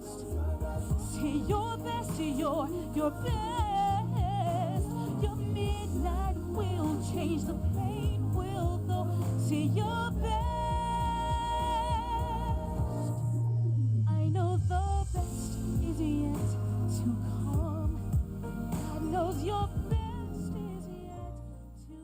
Say your best, your best. Your midnight will change, the pain will go. Say your best. I know the best is yet to come. God knows your best is yet to.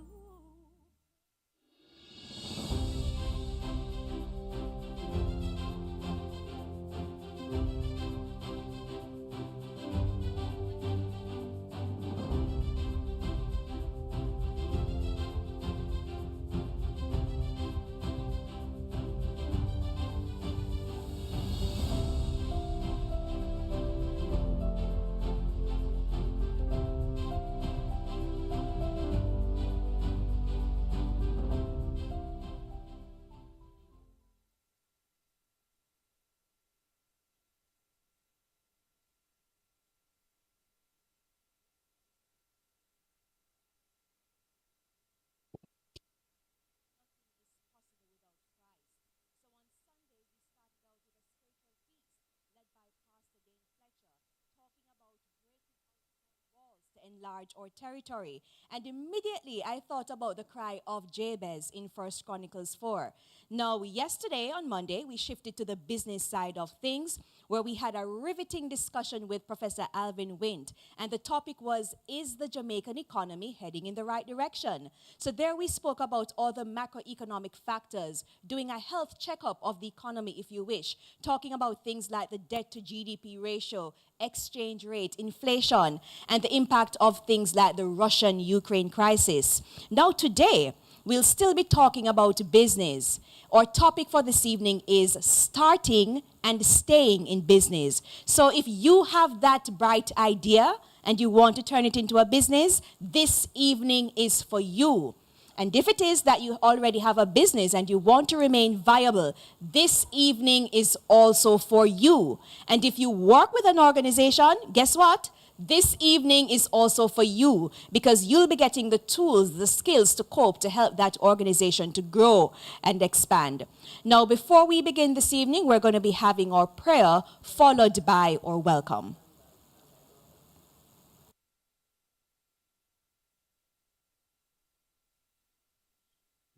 Enlarge our territory. And immediately I thought about the cry of Jabez in 1 Chronicles 4. Now, yesterday on Monday, we shifted to the business side of things where we had a riveting discussion with Professor Alvin Wint. And the topic was, is the Jamaican economy heading in the right direction? So there we spoke about all the macroeconomic factors, doing a health checkup of the economy, if you wish, talking about things like the debt to GDP ratio, exchange rate, inflation, and the impact of things like the Russian-Ukraine crisis. Now today, we'll still be talking about business. Our topic for this evening is starting and staying in business. So if you have that bright idea and you want to turn it into a business, this evening is for you. And if it is that you already have a business and you want to remain viable, this evening is also for you. And if you work with an organization, guess what? This evening is also for you because you'll be getting the tools, the skills to cope to help that organization to grow and expand. Now, before we begin this evening, we're going to be having our prayer followed by our welcome.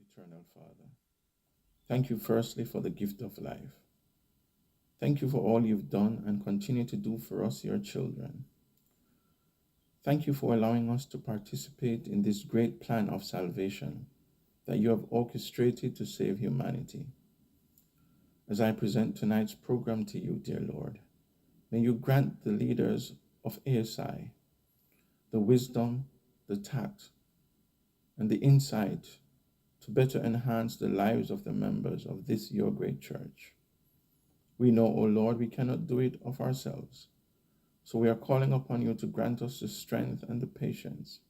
Eternal Father, thank you firstly for the gift of life. Thank you for all you've done and continue to do for us, your children. Thank you for allowing us to participate in this great plan of salvation that you have orchestrated to save humanity. As I present tonight's program to you, dear Lord, may you grant the leaders of ASI the wisdom, the tact, and the insight to better enhance the lives of the members of this your great church. We know, O Lord, we cannot do it of ourselves, so we are calling upon you to grant us the strength and the patience.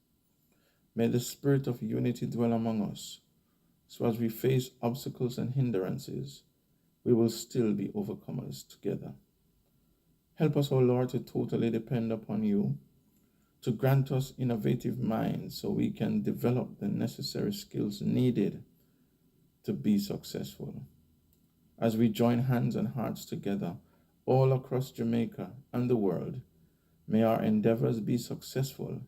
May the spirit of unity dwell among us, so as we face obstacles and hindrances, we will still be overcomers together. Help us, O Lord, to totally depend upon you, to grant us innovative minds so we can develop the necessary skills needed to be successful. As we join hands and hearts together all across Jamaica and the world, may our endeavors be successful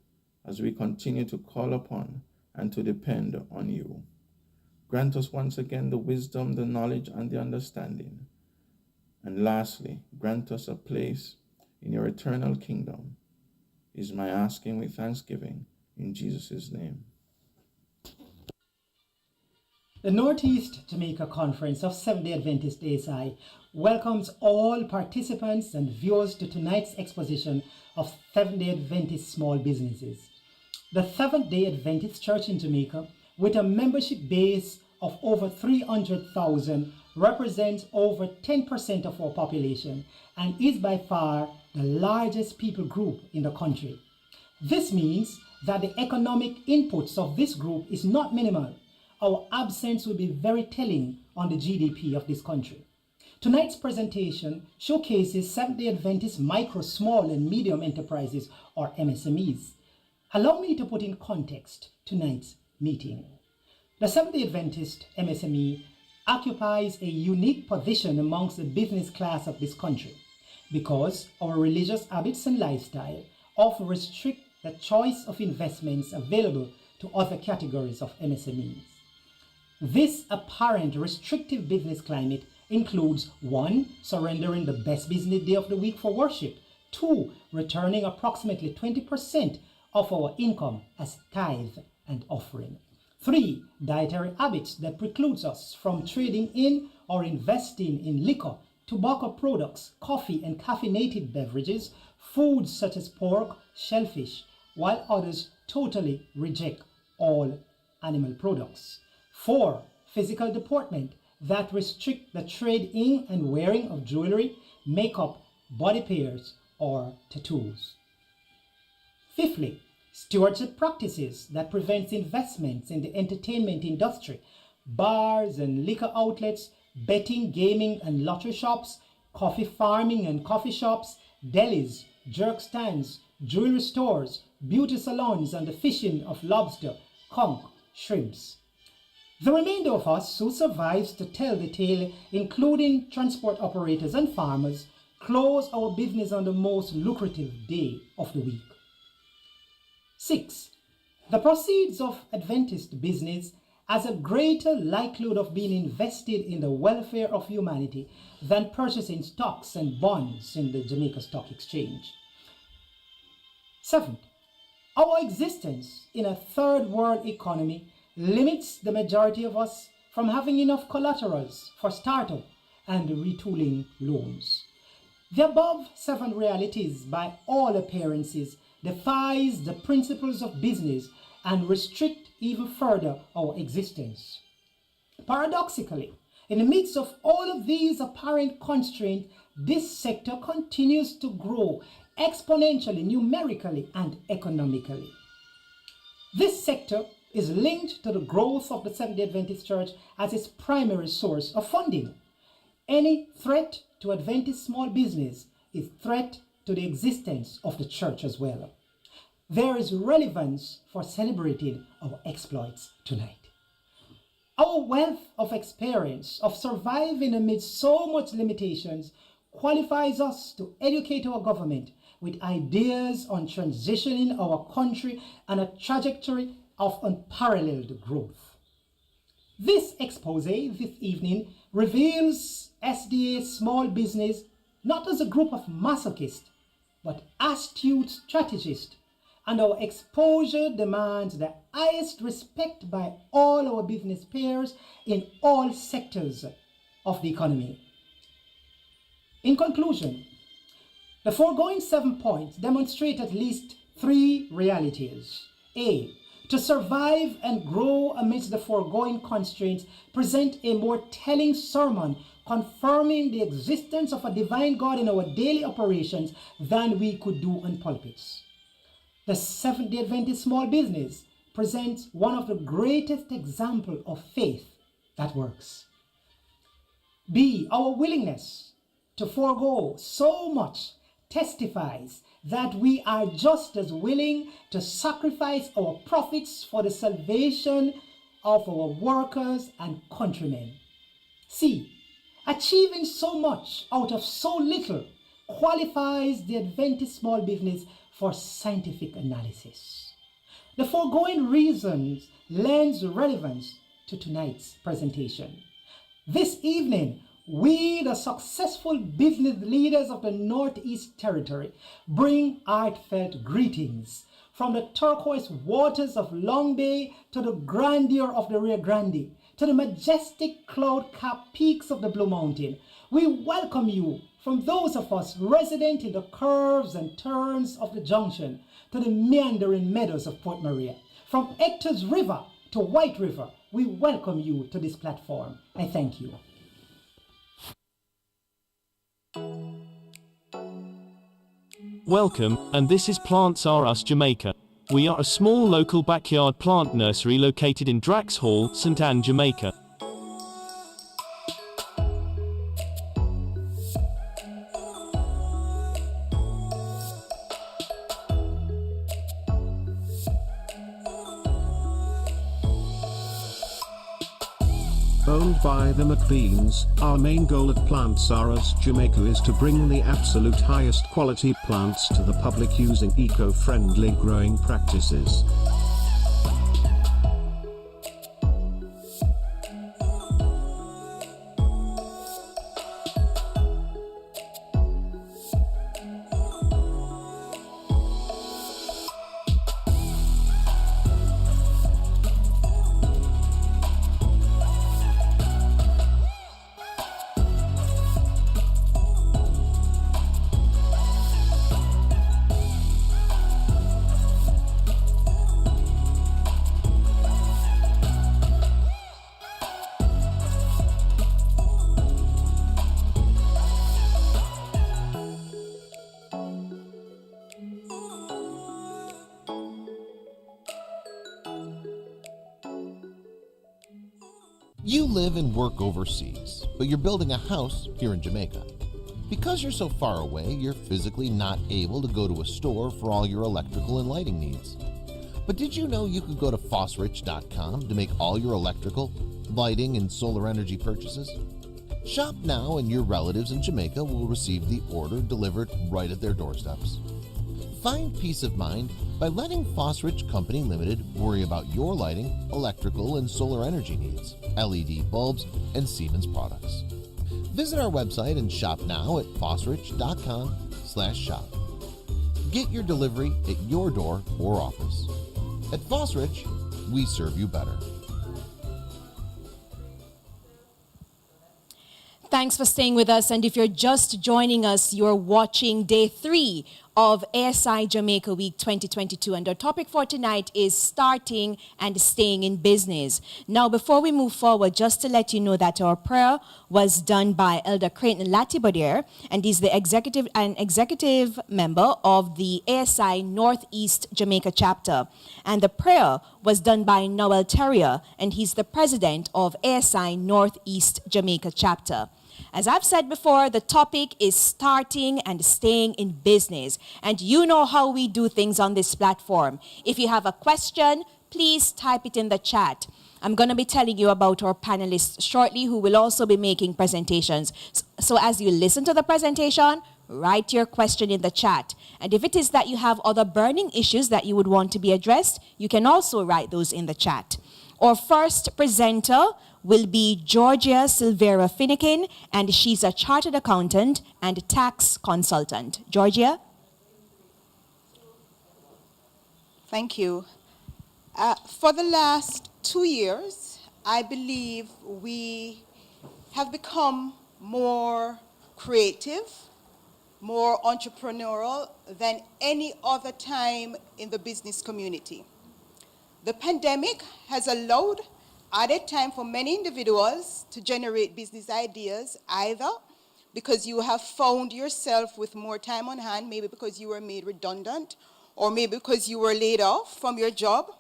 as we continue to call upon and to depend on you. Grant us once again the wisdom, the knowledge, and the understanding. And lastly, grant us a place in your eternal kingdom, is my asking with thanksgiving in Jesus' name. The Northeast Jamaica Conference of Seventh-day Adventist ASI welcomes all participants and viewers to tonight's exposition of Seventh-day Adventist small businesses. The Seventh-day Adventist Church in Jamaica, with a membership base of over 300,000, represents over 10% of our population and is by far the largest people group in the country. This means that the economic inputs of this group is not minimal. Our absence will be very telling on the GDP of this country. Tonight's presentation showcases Seventh-day Adventist micro, small, and medium enterprises, or MSMEs. Allow me to put in context tonight's meeting. The Seventh-day Adventist MSME occupies a unique position amongst the business class of this country. because our religious habits and lifestyle often restrict the choice of investments available to other categories of MSMEs. This apparent restrictive business climate includes 1. Surrendering the best business day of the week for worship, 2. Returning approximately 20% of our income as tithe and offering, 3. Dietary habits that precludes us from trading in or investing in liquor, tobacco products, coffee and caffeinated beverages, foods such as pork, shellfish, while others totally reject all animal products. 4. Physical deportment that restrict the trade in and wearing of jewelry, makeup, body pairs, or tattoos. 5th, stewardship practices that prevents investments in the entertainment industry, bars and liquor outlets, betting, gaming and lottery shops, coffee farming and coffee shops, delis, jerk stands, jewelry stores, beauty salons, and the fishing of lobster, conch, shrimps. The remainder of us who survives to tell the tale, including transport operators and farmers, close our business on the most lucrative day of the week. 6. The proceeds of Adventist business has a greater likelihood of being invested in the welfare of humanity than purchasing stocks and bonds in the Jamaica Stock Exchange. 7. Our existence in a third world economy limits the majority of us from having enough collaterals for startup and retooling loans. The above 7 realities, by all appearances, defies the principles of business and restrict even further our existence. Paradoxically, in the midst of all of these apparent constraints, this sector continues to grow exponentially, numerically, and economically. This sector is linked to the growth of the Seventh-day Adventist Church as its primary source of funding. Any threat to Adventist small business is a threat to the existence of the church as well. There is relevance for celebrating our exploits tonight. Our wealth of experience of surviving amidst so much limitations qualifies us to educate our government with ideas on transitioning our country and a trajectory of unparalleled growth. This expose this evening reveals SDA small business not as a group of masochists, but astute strategists, and our exposure demands the highest respect by all our business peers in all sectors of the economy. In conclusion, the foregoing 7 points demonstrate at least 3 realities. A. To survive and grow amidst the foregoing constraints present a more telling sermon confirming the existence of a divine God in our daily operations than we could do on pulpits. The Seventh-day Adventist small business presents one of the greatest examples of faith that works. B. Our willingness to forego so much testifies that we are just as willing to sacrifice our profits for the salvation of our workers and countrymen. C. Achieving so much out of so little qualifies the Adventist small business for scientific analysis. The foregoing reasons lends relevance to tonight's presentation. This evening, we, the successful business leaders of the Northeast Territory, bring heartfelt greetings from the turquoise waters of Long Bay to the grandeur of the Rio Grande, to the majestic cloud-capped peaks of the Blue Mountain. We welcome you from those of us resident in the curves and turns of the junction to the meandering meadows of Port Maria. From Hector's River to White River, we welcome you to this platform. I thank you. Welcome, and this is Plants Are Us Jamaica. We are a small local backyard plant nursery located in Drax Hall, St. Anne, Jamaica. owned by the McBeans. Our main goal at Plants R Us Jamaica is to bring the absolute highest quality plants to the public using eco-friendly growing practices. You live and work overseas, but you're building a house here in Jamaica. Because you're so far away, you're physically not able to go to a store for all your electrical and lighting needs. But did you know you could go to fosrich.com to make all your electrical, lighting, and solar energy purchases? Shop now and your relatives in Jamaica will receive the order delivered right at their doorsteps. Find peace of mind by letting Fosrich Company Limited worry about your lighting, electrical, and solar energy needs, LED bulbs, and Siemens products. Visit our website and shop now at fosrich.com/shop. Get your delivery at your door or office. At Fosrich, we serve you better. Thanks for staying with us. And if you're just joining us, you're watching day 3 of ASI Jamaica Week 2022. And our topic for tonight is starting and staying in business. Now, before we move forward, just to let you know that our prayer was done by Elder Creighton Latibodier, and he's the executive member of the ASI Northeast Jamaica chapter. And the prayer was done by Noel Terrier, and he's the president of ASI Northeast Jamaica chapter. As I've said before, the topic is starting and staying in business. And you know how we do things on this platform. If you have a question, please type it in the chat. I'm going to be telling you about our panelists shortly who will also be making presentations. So as you listen to the presentation, write your question in the chat. And if it is that you have other burning issues that you would want to be addressed, you can also write those in the chat. Our first presenter will be Georgia Silvera Finnegan, and she's a chartered accountant and tax consultant. Georgia? Thank you. For the last 2 years, I believe we have become more creative, more entrepreneurial than any other time in the business community. The pandemic has allowed added time for many individuals to generate business ideas, either because you have found yourself with more time on hand, maybe because you were made redundant, or maybe because you were laid off from your job,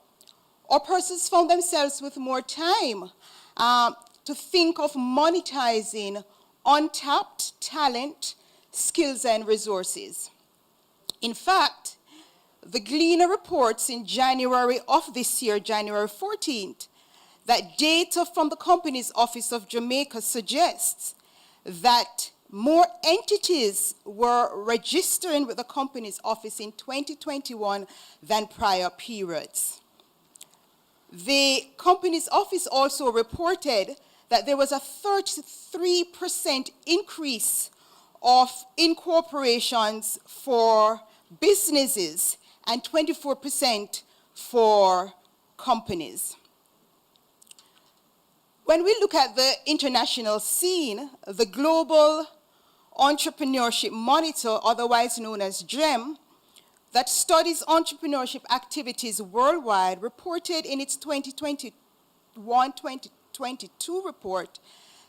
or persons found themselves with more time to think of monetizing untapped talent, skills, and resources. In fact, the Gleaner reports in January of this year, January 14th, that data from the Companies Office of Jamaica suggests that more entities were registering with the Companies Office in 2021 than prior periods. The Companies Office also reported that there was a 33% increase of incorporations for businesses and 24% for companies. When we look at the international scene, the Global Entrepreneurship Monitor, otherwise known as GEM, that studies entrepreneurship activities worldwide, reported in its 2021-2022 report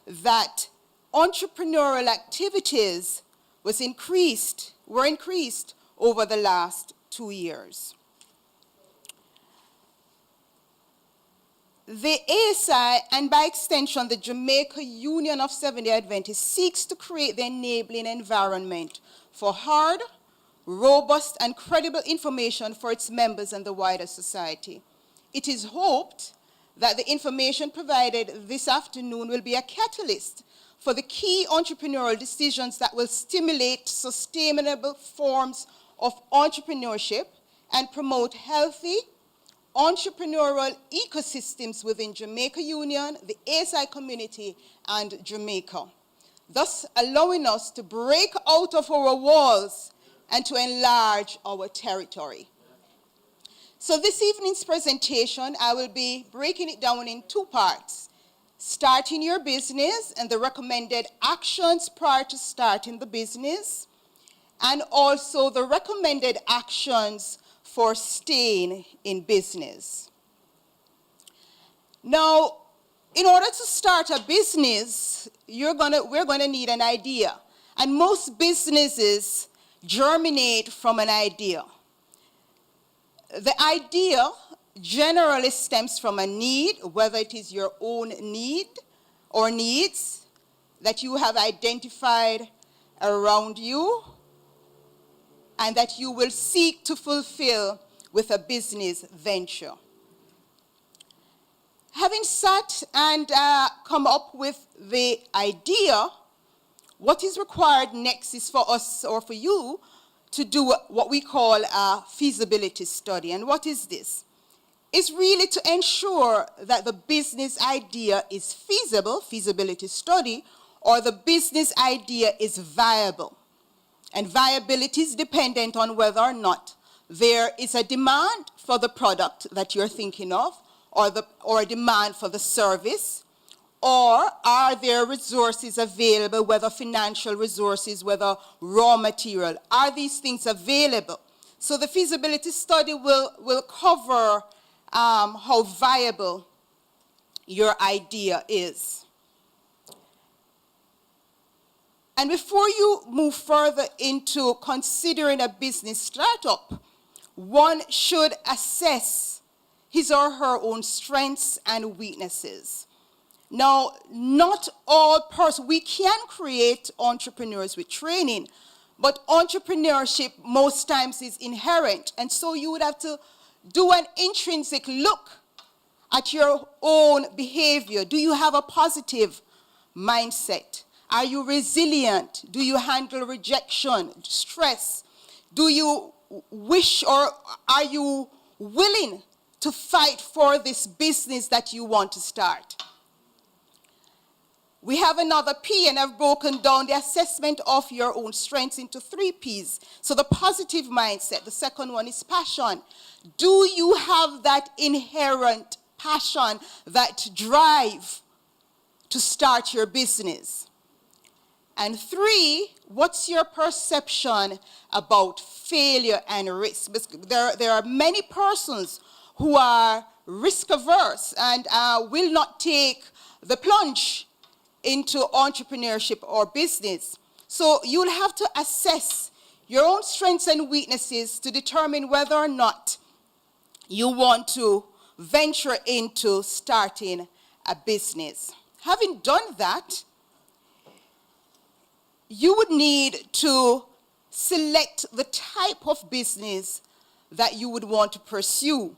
that entrepreneurial activities were increased over the last 2 years. The ASI, and by extension the Jamaica Union of Seventh-day Adventists, seeks to create the enabling environment for hard, robust, and credible information for its members and the wider society. It is hoped that the information provided this afternoon will be a catalyst for the key entrepreneurial decisions that will stimulate sustainable forms of entrepreneurship and promote healthy entrepreneurial ecosystems within Jamaica Union, the ASI community, and Jamaica, thus allowing us to break out of our walls and to enlarge our territory. So this evening's presentation, I will be breaking it down in two parts: starting your business and the recommended actions prior to starting the business, and also the recommended actions for staying in business. Now, in order to start a business, we're gonna need an idea. And most businesses germinate from an idea. The idea generally stems from a need, whether it is your own need or needs that you have identified around you and that you will seek to fulfill with a business venture. Having sat and come up with the idea, what is required next is for us or for you to do what we call a feasibility study. And what is this? It's really to ensure that the business idea is feasible, feasibility study, or the business idea is viable. And viability is dependent on whether or not there is a demand for the product that you're thinking of, or a demand for the service, or are there resources available, whether financial resources, whether raw material. Are these things available? So the feasibility study will cover how viable your idea is. And before you move further into considering a business startup, one should assess his or her own strengths and weaknesses. Now, not all persons, we can create entrepreneurs with training, but entrepreneurship most times is inherent. And so you would have to do an intrinsic look at your own behavior. Do you have a positive mindset? Are you resilient? Do you handle rejection, stress? Do you wish, or are you willing to fight for this business that you want to start? We have another P, and I've broken down the assessment of your own strengths into 3 Ps. So the positive mindset, the second one is passion. Do you have that inherent passion, that drive to start your business? And 3, what's your perception about failure and risk? There are many persons who are risk averse and will not take the plunge into entrepreneurship or business. So you'll have to assess your own strengths and weaknesses to determine whether or not you want to venture into starting a business. Having done that, you would need to select the type of business that you would want to pursue.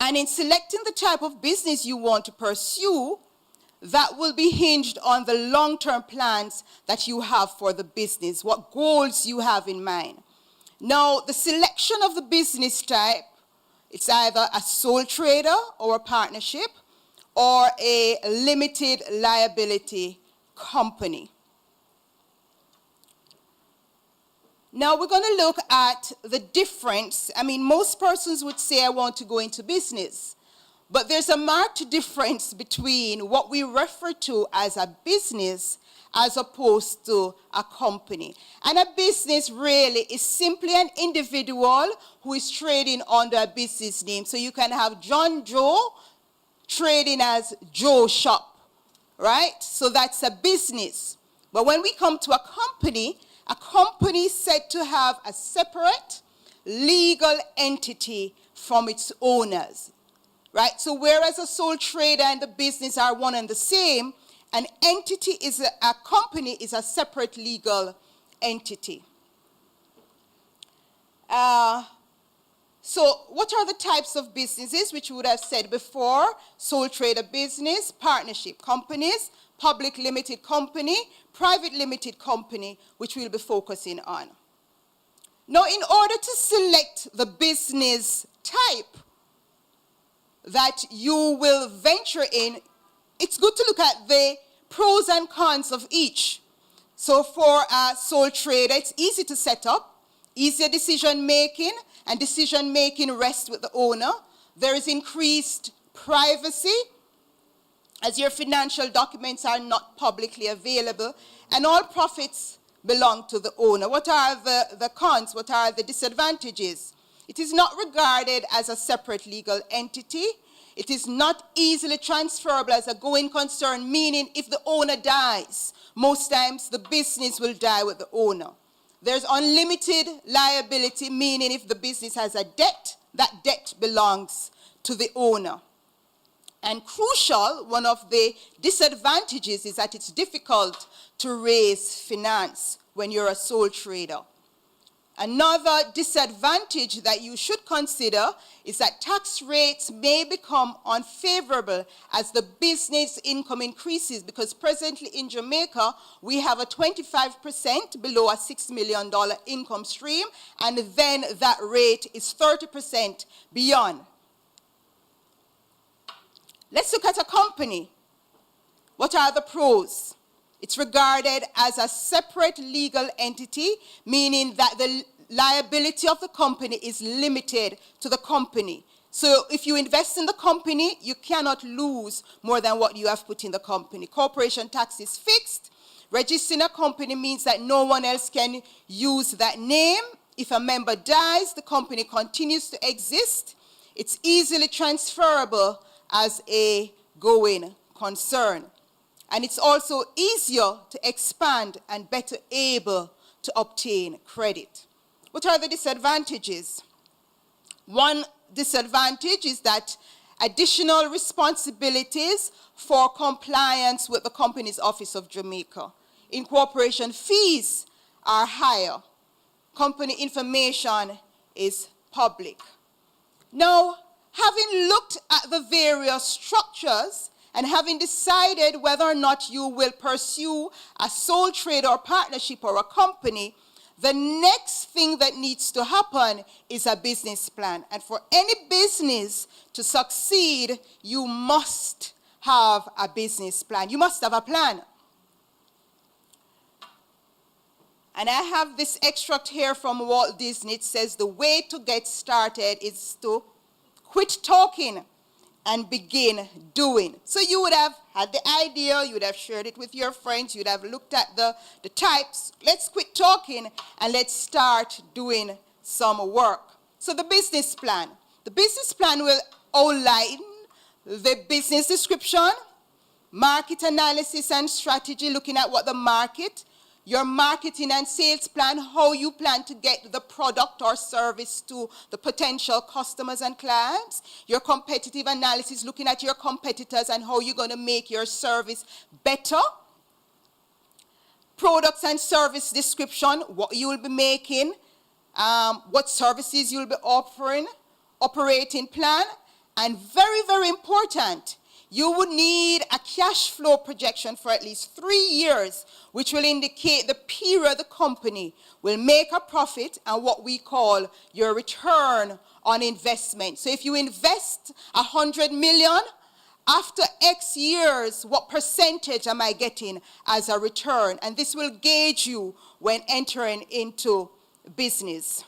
And in selecting the type of business you want to pursue, that will be hinged on the long-term plans that you have for the business, what goals you have in mind. Now, the selection of the business type, it's either a sole trader or a partnership or a limited liability company. Now, we're going to look at the difference. I mean, most persons would say, I want to go into business. But there's a marked difference between what we refer to as a business as opposed to a company. And a business really is simply an individual who is trading under a business name. So you can have John Joe trading as Joe Shop, right? So that's a business. But when we come to a company is said to have a separate legal entity from its owners. Right? So whereas a sole trader and the business are one and the same, an entity is a company is a separate legal entity. So what are the types of businesses which we would have said before? Sole trader business, partnership companies, public limited company, private limited company, which we'll be focusing on. Now, in order to select the business type that you will venture in, it's good to look at the pros and cons of each. So for a sole trader, it's easy to set up, easier decision making, and decision making rests with the owner. There is increased privacy, as your financial documents are not publicly available, and all profits belong to the owner. What are the cons? What are the disadvantages? It is not regarded as a separate legal entity. It is not easily transferable as a going concern, meaning if the owner dies, most times the business will die with the owner. There's unlimited liability, meaning if the business has a debt, that debt belongs to the owner. And crucial, one of the disadvantages is that it's difficult to raise finance when you're a sole trader. Another disadvantage that you should consider is that tax rates may become unfavorable as the business income increases, because presently in Jamaica, we have a 25% below a $6 million income stream, and then that rate is 30% beyond. Let's look at a company. What are the pros? It's regarded as a separate legal entity, meaning that the liability of the company is limited to the company. So if you invest in the company, you cannot lose more than what you have put in the company. Corporation tax is fixed. Registering a company means that no one else can use that name. If a member dies, the company continues to exist. It's easily transferable as a going concern. And it's also easier to expand and better able to obtain credit. What are the disadvantages? One disadvantage is that additional responsibilities for compliance with the Companies Office of Jamaica. Incorporation fees are higher. Company information is public. Now, having looked at the various structures and having decided whether or not you will pursue a sole trader or partnership or a company, the next thing that needs to happen is a business plan. And for any business to succeed, you must have a business plan. You must have a plan. And I have this extract here from Walt Disney. It says the way to get started is to quit talking and begin doing. So you would have had the idea, you would have shared it with your friends, you would have looked at the types. Let's quit talking and let's start doing some work. So the business plan. The business plan will outline the business description, market analysis and strategy, looking at what the market, your marketing and sales plan, how you plan to get the product or service to the potential customers and clients, your competitive analysis, looking at your competitors and how you're going to make your service better, products and service description, what you will be making, what services you'll be offering, operating plan, and very, very important, you would need a cash flow projection for at least 3 years, which will indicate the period the company will make a profit and what we call your return on investment. So if you invest 100 million, after X years, what percentage am I getting as a return? And this will gauge you when entering into business.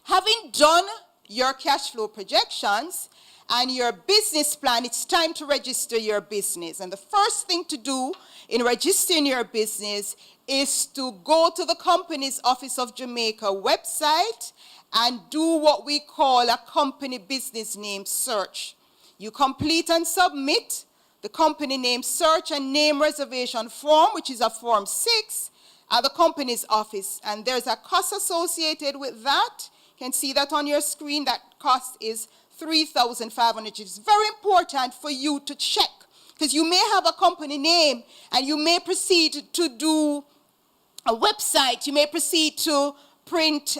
Having done your cash flow projections and your business plan, it's time to register your business. And the first thing to do in registering your business is to go to the Companies Office of Jamaica website and do what we call a company business name search. You complete and submit the company name search and name reservation form, which is a Form 6, at the Companies Office. And there's a cost associated with that. You can see that on your screen. That cost is $3,500. It's very important for you to check, because you may have a company name and you may proceed to do a website, you may proceed to print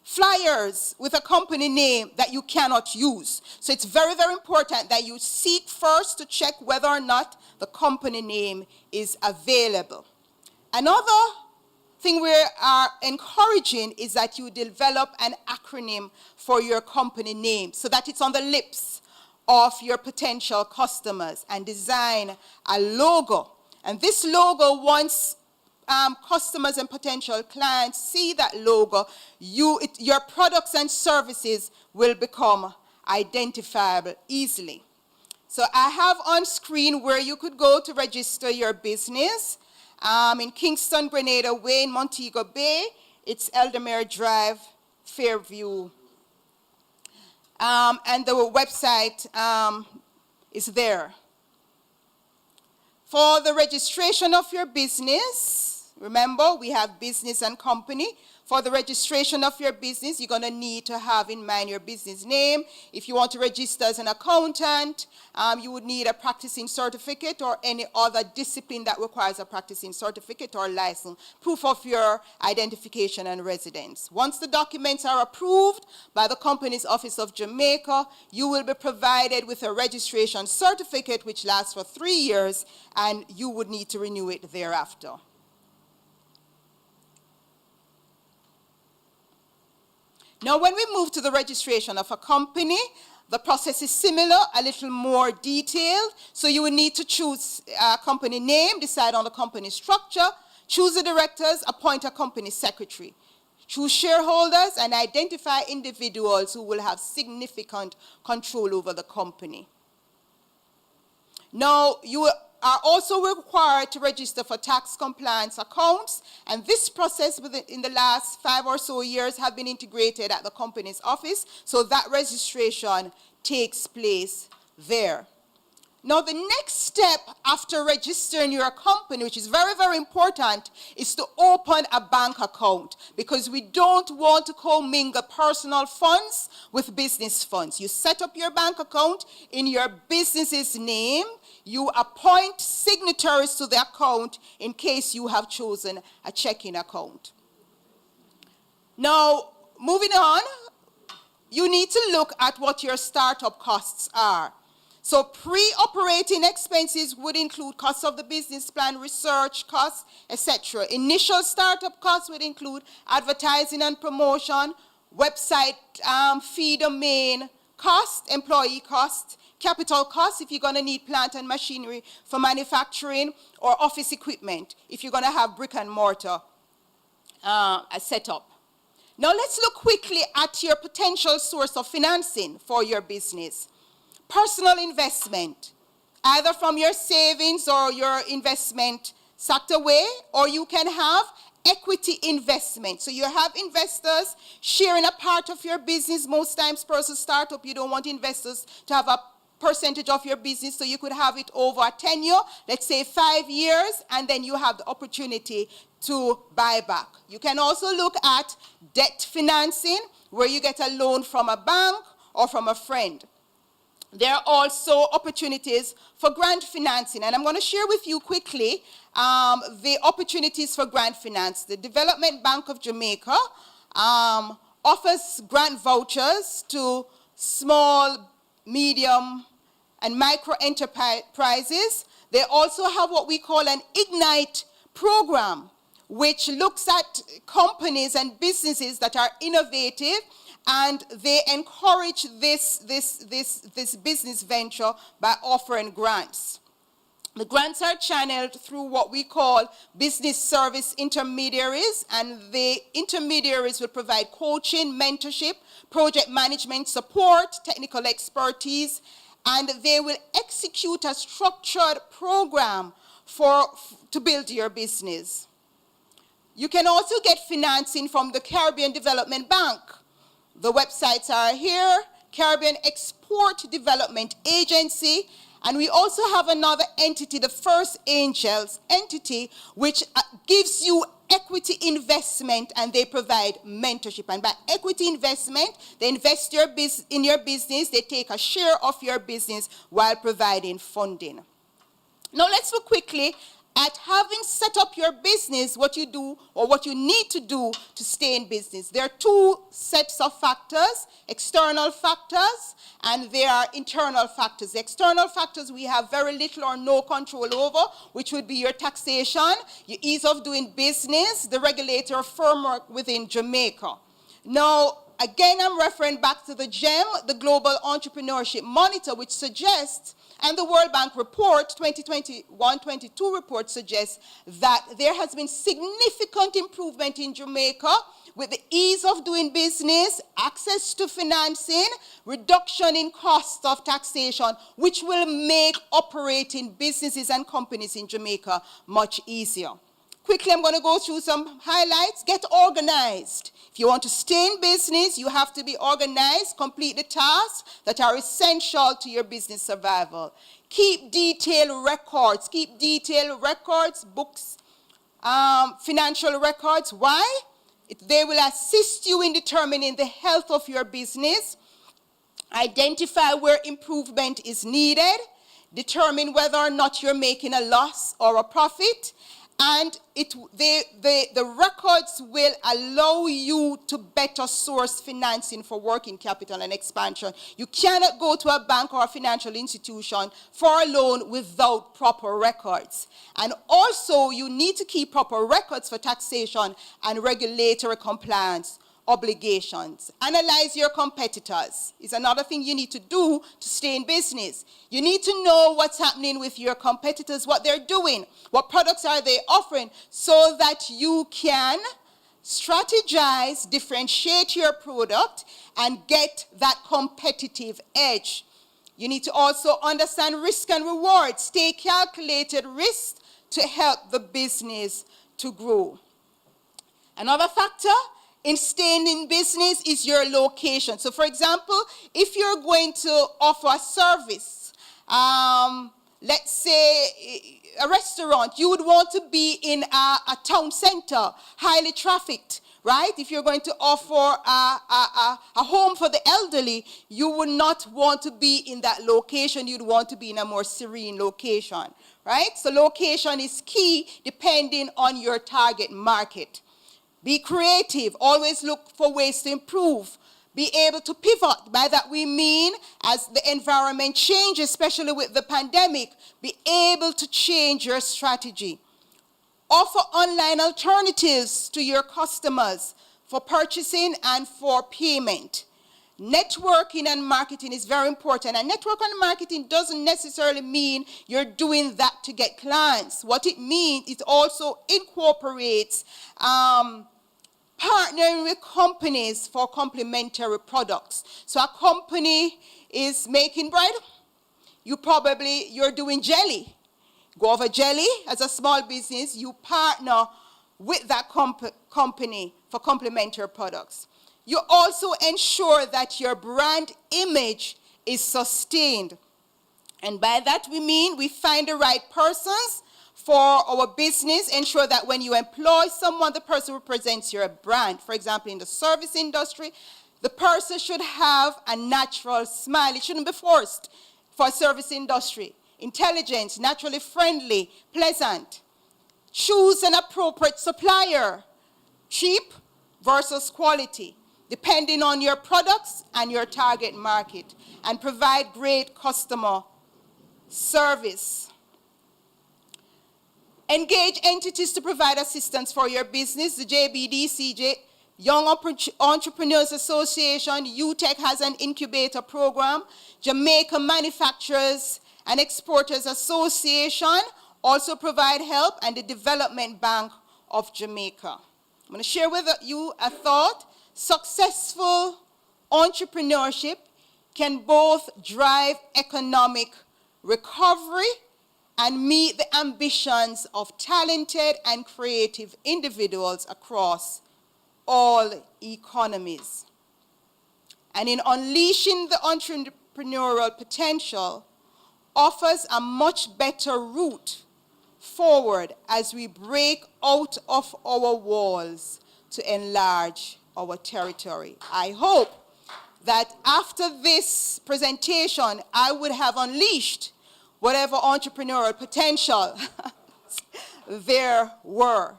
flyers with a company name that you cannot use. So it's very, very important that you seek first to check whether or not the company name is available. Another thing we are encouraging is that you develop an acronym for your company name so that it's on the lips of your potential customers, and design a logo. And this logo, once customers and potential clients see that logo, your products and services will become identifiable easily. So I have on screen where you could go to register your business. In Kingston, Grenada Way, in Montego Bay, it's Eldermere Drive, Fairview. And the website is there. For the registration of your business, remember, we have business and company. For the registration of your business, you're going to need to have in mind your business name. If you want to register as an accountant, you would need a practicing certificate or any other discipline that requires a practicing certificate or license, proof of your identification and residence. Once the documents are approved by the Companies Office of Jamaica, you will be provided with a registration certificate which lasts for 3 years, and you would need to renew it thereafter. Now, when we move to the registration of a company, the process is similar, a little more detailed. So you will need to choose a company name, decide on the company structure, choose the directors, appoint a company secretary, choose shareholders, and identify individuals who will have significant control over the company. Now, you are also required to register for tax compliance accounts, and this process in the last 5 or so years have been integrated at the company's office, so that registration takes place there. Now, the next step after registering your company, which is very, very important, is to open a bank account, because we don't want to commingle personal funds with business funds. You set up your bank account in your business's name. You appoint signatories to the account in case you have chosen a checking account. Now, moving on, you need to look at what your startup costs are. So pre-operating expenses would include costs of the business plan, research costs, etc. Initial startup costs would include advertising and promotion, website fee, domain cost, employee cost, capital costs if you're going to need plant and machinery for manufacturing, or office equipment if you're going to have brick and mortar set up. Now let's look quickly at your potential source of financing for your business. Personal investment, either from your savings or your investment sucked away, or you can have equity investment. So you have investors sharing a part of your business. Most times, per startup, you don't want investors to have a percentage of your business, so you could have it over a tenure, let's say 5 years, and then you have the opportunity to buy back. You can also look at debt financing, where you get a loan from a bank or from a friend. There are also opportunities for grant financing, and I'm going to share with you quickly the opportunities for grant finance. The Development Bank of Jamaica offers grant vouchers to small, medium, and micro enterprises. They also have what we call an Ignite program, which looks at companies and businesses that are innovative, and they encourage this business venture by offering grants. The grants are channeled through what we call business service intermediaries, and the intermediaries will provide coaching, mentorship, project management support, technical expertise, and they will execute a structured program to build your business. You can also get financing from the Caribbean Development Bank. The websites are here: Caribbean Export Development Agency, and we also have another entity, the First Angels entity, which gives you equity investment, and they provide mentorship. And by equity investment, they invest in your business, they take a share of your business while providing funding. Now let's look quickly at having set up your business, what you do or what you need to do to stay in business. There are two sets of factors, external factors, and there are internal factors. The external factors we have very little or no control over, which would be your taxation, your ease of doing business, the regulator framework within Jamaica. Now, again, I'm referring back to the GEM, the Global Entrepreneurship Monitor, which suggests, and the World Bank report, 2021-22 report suggests that there has been significant improvement in Jamaica with the ease of doing business, access to financing, reduction in costs of taxation, which will make operating businesses and companies in Jamaica much easier. Quickly, I'm going to go through some highlights. Get organized. If you want to stay in business, you have to be organized, complete the tasks that are essential to your business survival. Keep detailed records. Keep detailed records, books, financial records. Why? They will assist you in determining the health of your business, identify where improvement is needed, determine whether or not you're making a loss or a profit, and the records will allow you to better source financing for working capital and expansion. You cannot go to a bank or a financial institution for a loan without proper records. And also, you need to keep proper records for taxation and regulatory compliance obligations. Analyze your competitors is another thing you need to do to stay in business. You need to know what's happening with your competitors, what they're doing, what products are they offering, so that you can strategize, differentiate your product, and get that competitive edge. You need to also understand risk and reward, stay calculated risk to help the business to grow. Another factor in staying in business is your location. So, for example, if you're going to offer a service, let's say a restaurant, you would want to be in a town center, highly trafficked, right? If you're going to offer a home for the elderly, you would not want to be in that location. You'd want to be in a more serene location, right? So location is key depending on your target market. Be creative. Always look for ways to improve. Be able to pivot. By that we mean, as the environment changes, especially with the pandemic, be able to change your strategy. Offer online alternatives to your customers for purchasing and for payment. Networking and marketing is very important. And networking and marketing doesn't necessarily mean you're doing that to get clients. What it means, it also incorporates partnering with companies for complementary products. So a company is making bread. You're doing jelly. Go over jelly as a small business. You partner with that company for complementary products. You also ensure that your brand image is sustained. And by that we mean we find the right persons for our business, ensure that when you employ someone, the person represents your brand. For example, in the service industry, the person should have a natural smile. It shouldn't be forced for a service industry. Intelligent, naturally friendly, pleasant. Choose an appropriate supplier. Cheap versus quality, depending on your products and your target market. And provide great customer service. Engage entities to provide assistance for your business. The JBDCJ, Young Entrepreneurs Association, UTEC has an incubator program. Jamaica Manufacturers and Exporters Association also provide help, and the Development Bank of Jamaica. I'm going to share with you a thought. Successful entrepreneurship can both drive economic recovery and meet the ambitions of talented and creative individuals across all economies. And in unleashing the entrepreneurial potential, offers a much better route forward as we break out of our walls to enlarge our territory. I hope that after this presentation, I would have unleashed whatever entrepreneurial potential there were.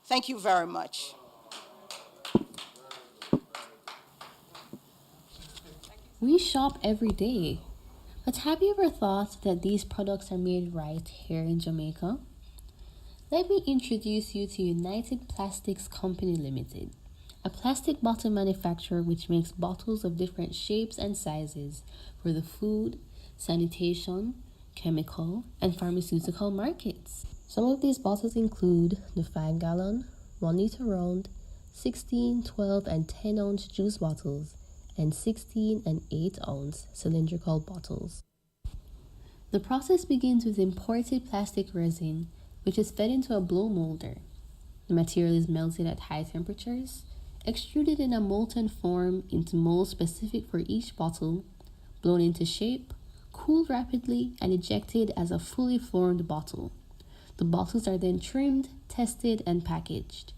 Thank you very much. We shop every day, but have you ever thought that these products are made right here in Jamaica? Let me introduce you to United Plastics Company Limited, a plastic bottle manufacturer which makes bottles of different shapes and sizes for the food, sanitation, chemical, and pharmaceutical markets. Some of these bottles include the 5-gallon, 1-liter round, 16, 12, and 10-ounce juice bottles, and 16 and 8-ounce cylindrical bottles. The process begins with imported plastic resin, which is fed into a blow molder. The material is melted at high temperatures, extruded in a molten form into molds specific for each bottle, blown into shape, cooled rapidly, and ejected as a fully formed bottle. The bottles are then trimmed, tested, and packaged.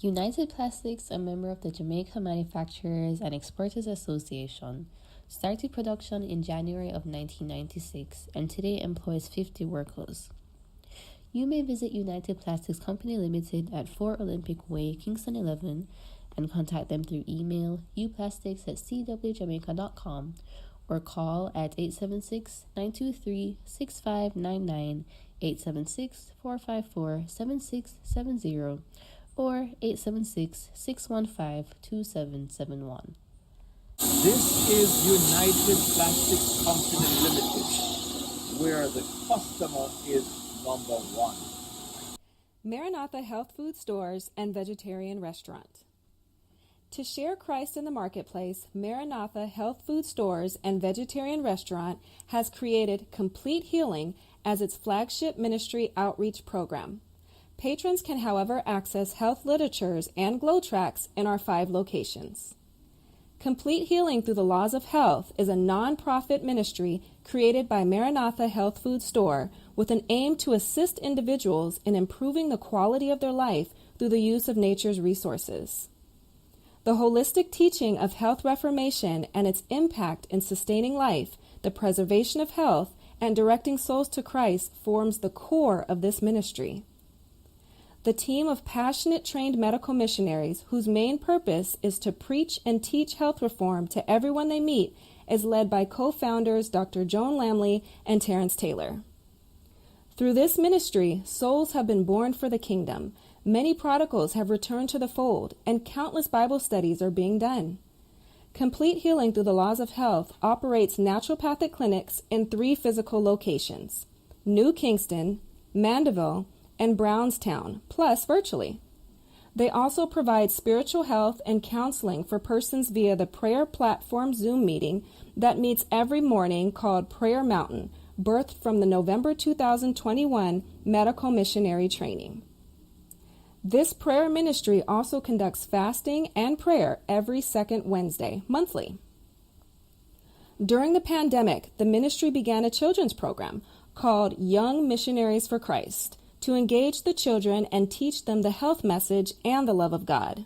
United Plastics, a member of the Jamaica Manufacturers and Exporters Association, started production in January of 1996 and today employs 50 workers. You may visit United Plastics Company Limited at 4 Olympic Way, Kingston 11, and contact them through email uplastics@cwjamaica.com or call at 876-923-6599, 876-454-7670, or 876-615-2771. This is United Plastics Company Limited, where the customer is number one. Maranatha Health Food Stores and Vegetarian Restaurant. To share Christ in the marketplace, Maranatha Health Food Stores and Vegetarian Restaurant has created Complete Healing as its flagship ministry outreach program. Patrons can, however, access health literatures and glow tracks in our 5 locations. Complete Healing Through the Laws of Health is a non-profit ministry created by Maranatha Health Food Store with an aim to assist individuals in improving the quality of their life through the use of nature's resources. The holistic teaching of health reformation and its impact in sustaining life, the preservation of health, and directing souls to Christ forms the core of this ministry. The team of passionate trained medical missionaries whose main purpose is to preach and teach health reform to everyone they meet is led by co-founders Dr. Joan Lamley and Terrence Taylor. Through this ministry, souls have been born for the kingdom, many prodigals have returned to the fold, and countless Bible studies are being done. Complete Healing Through the Laws of Health operates naturopathic clinics in 3 physical locations: New Kingston, Mandeville, and Brownstown, plus virtually. They also provide spiritual health and counseling for persons via the prayer platform Zoom meeting that meets every morning called Prayer Mountain, birthed from the November 2021 medical missionary training. This prayer ministry also conducts fasting and prayer every second Wednesday, monthly. During the pandemic, the ministry began a children's program called Young Missionaries for Christ, to engage the children and teach them the health message and the love of God.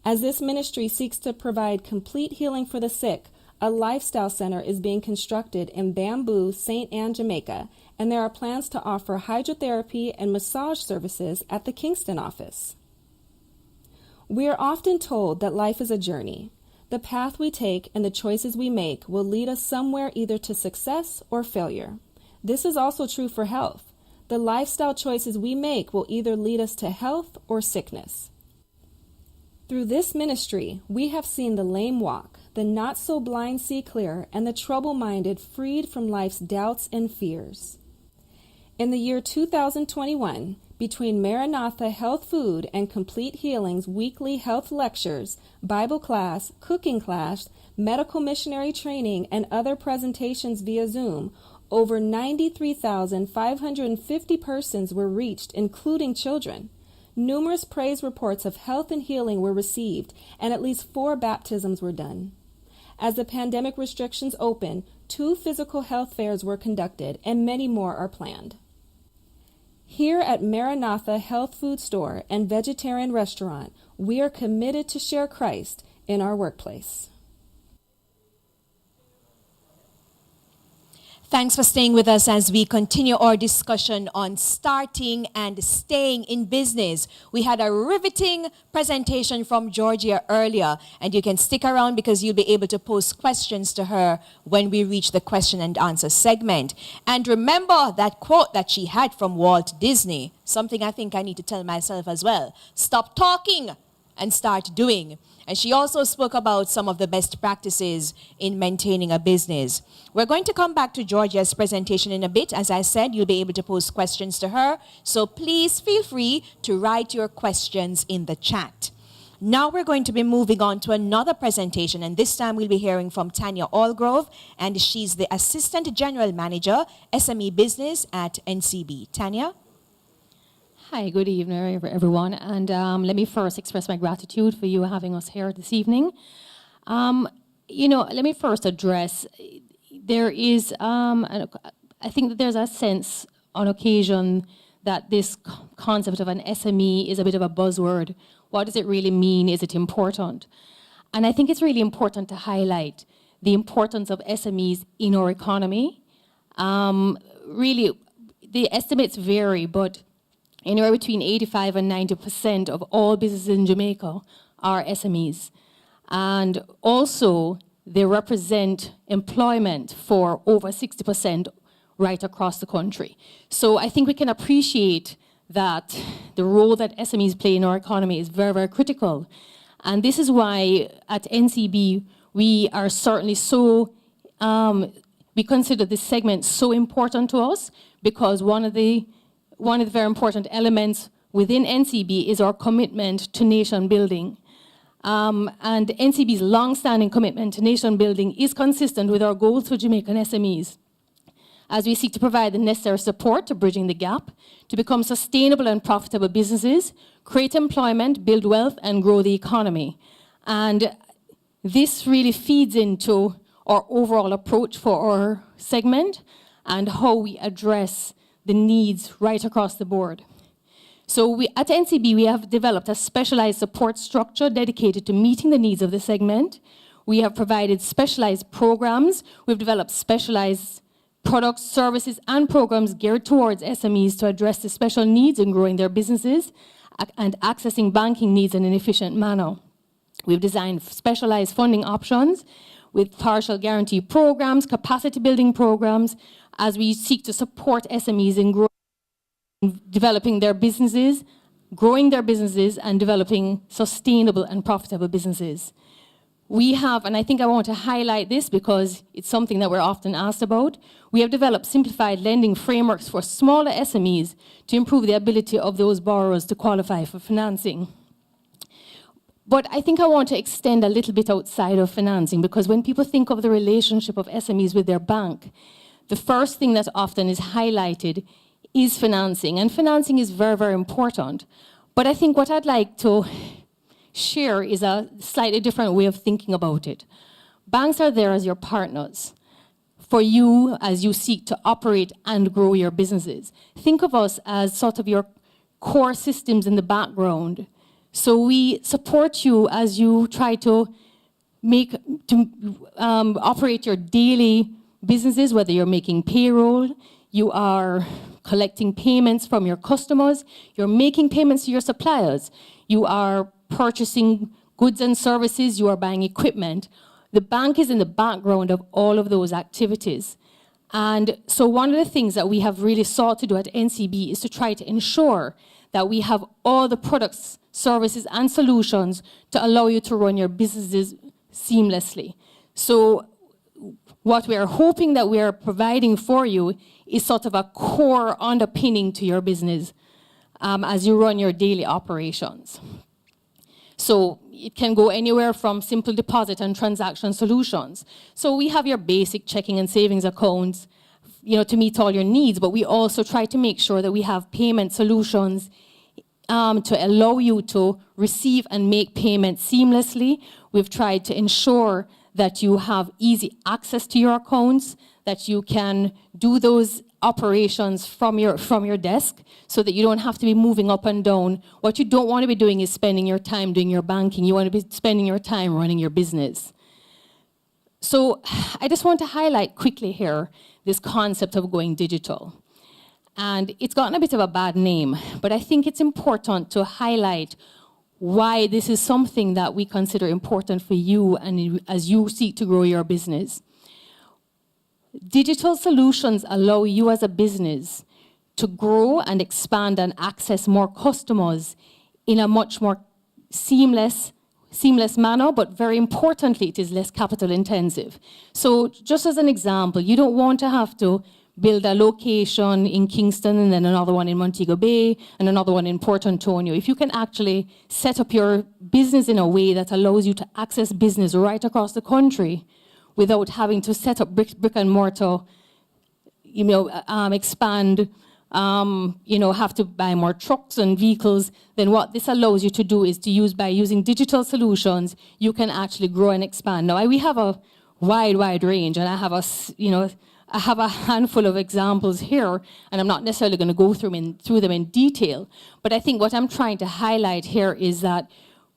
As this ministry seeks to provide complete healing for the sick, a lifestyle center is being constructed in Bamboo, St. Anne, Jamaica, and there are plans to offer hydrotherapy and massage services at the Kingston office. We are often told that life is a journey. The path we take and the choices we make will lead us somewhere either to success or failure. This is also true for health. The lifestyle choices we make will either lead us to health or sickness. Through this ministry, we have seen the lame walk, the not-so-blind see clear, and the trouble-minded freed from life's doubts and fears. In the year 2021, between Maranatha Health Food and Complete Healing's weekly health lectures, Bible class, cooking class, medical missionary training, and other presentations via Zoom, over 93,550 persons were reached, including children. Numerous praise reports of health and healing were received, and at least 4 baptisms were done. As the pandemic restrictions open, 2 physical health fairs were conducted and many more are planned. Here at Maranatha Health Food Store and Vegetarian Restaurant, we are committed to share Christ in our workplace. Thanks for staying with us as we continue our discussion on starting and staying in business. We had a riveting presentation from Georgia earlier, and you can stick around because you'll be able to pose questions to her when we reach the question and answer segment. And remember that quote that she had from Walt Disney, something I think I need to tell myself as well. Stop talking and start doing. And she also spoke about some of the best practices in maintaining a business. We're going to come back to Georgia's presentation in a bit. As I said, you'll be able to pose questions to her. So please feel free to write your questions in the chat. Now we're going to be moving on to another presentation, and this time we'll be hearing from Tanya Allgrove, and she's the Assistant General Manager, SME Business at NCB. Tanya? Hi, good evening, everyone. And let me first express my gratitude for you having us here this evening. Let me first address, there is, I think that there's a sense on occasion that this concept of an SME is a bit of a buzzword. What does it really mean? Is it important? And I think it's really important to highlight the importance of SMEs in our economy. Really, the estimates vary, but anywhere between 85 and 90% of all businesses in Jamaica are SMEs. And also, they represent employment for over 60% right across the country. So I think we can appreciate that the role that SMEs play in our economy is very, very critical. And this is why at NCB, we are certainly so, we consider this segment so important to us, because one of the very important elements within NCB is our commitment to nation building. And NCB's long-standing commitment to nation building is consistent with our goals for Jamaican SMEs, as we seek to provide the necessary support to bridging the gap, to become sustainable and profitable businesses, create employment, build wealth, and grow the economy. And this really feeds into our overall approach for our segment and how we address the needs right across the board. So at NCB, we have developed a specialized support structure dedicated to meeting the needs of the segment. We have provided specialized programs. We've developed specialized products, services, and programs geared towards SMEs to address the special needs in growing their businesses and accessing banking needs in an efficient manner. We've designed specialized funding options with partial guarantee programs, capacity building programs, as we seek to support SMEs in developing their businesses, growing their businesses, and developing sustainable and profitable businesses. We have, and I think I want to highlight this because it's something that we're often asked about, we have developed simplified lending frameworks for smaller SMEs to improve the ability of those borrowers to qualify for financing. But I think I want to extend a little bit outside of financing, because when people think of the relationship of SMEs with their bank, the first thing that often is highlighted is financing, and financing is very, very important. But I think what I'd like to share is a slightly different way of thinking about it. Banks are there as your partners for you as you seek to operate and grow your businesses. Think of us as sort of your core systems in the background. So we support you as you try to operate your daily businesses, whether you're making payroll, you are collecting payments from your customers, you're making payments to your suppliers, you are purchasing goods and services, you are buying equipment. The bank is in the background of all of those activities. And so one of the things that we have really sought to do at NCB is to try to ensure that we have all the products, services, and solutions to allow you to run your businesses seamlessly. So what we are hoping that we are providing for you is sort of a core underpinning to your business as you run your daily operations. So it can go anywhere from simple deposit and transaction solutions. So we have your basic checking and savings accounts, to meet all your needs, but we also try to make sure that we have payment solutions to allow you to receive and make payments seamlessly. We've tried to ensure that you have easy access to your accounts, that you can do those operations from your desk so that you don't have to be moving up and down. What you don't want to be doing is spending your time doing your banking. You want to be spending your time running your business. So I just want to highlight quickly here this concept of going digital. And it's gotten a bit of a bad name, but I think it's important to highlight why this is something that we consider important for you and as you seek to grow your business. Digital solutions allow you as a business to grow and expand and access more customers in a much more seamless manner, but very importantly, it is less capital intensive. So just as an example, you don't want to have to build a location in Kingston and then another one in Montego Bay and another one in Port Antonio. If you can actually set up your business in a way that allows you to access business right across the country without having to set up brick and mortar, expand, have to buy more trucks and vehicles, then what this allows you to do is to use, by using digital solutions, you can actually grow and expand. Now, we have a wide range, and I have a handful of examples here, and I'm not necessarily going to go through them in detail, but I think what I'm trying to highlight here is that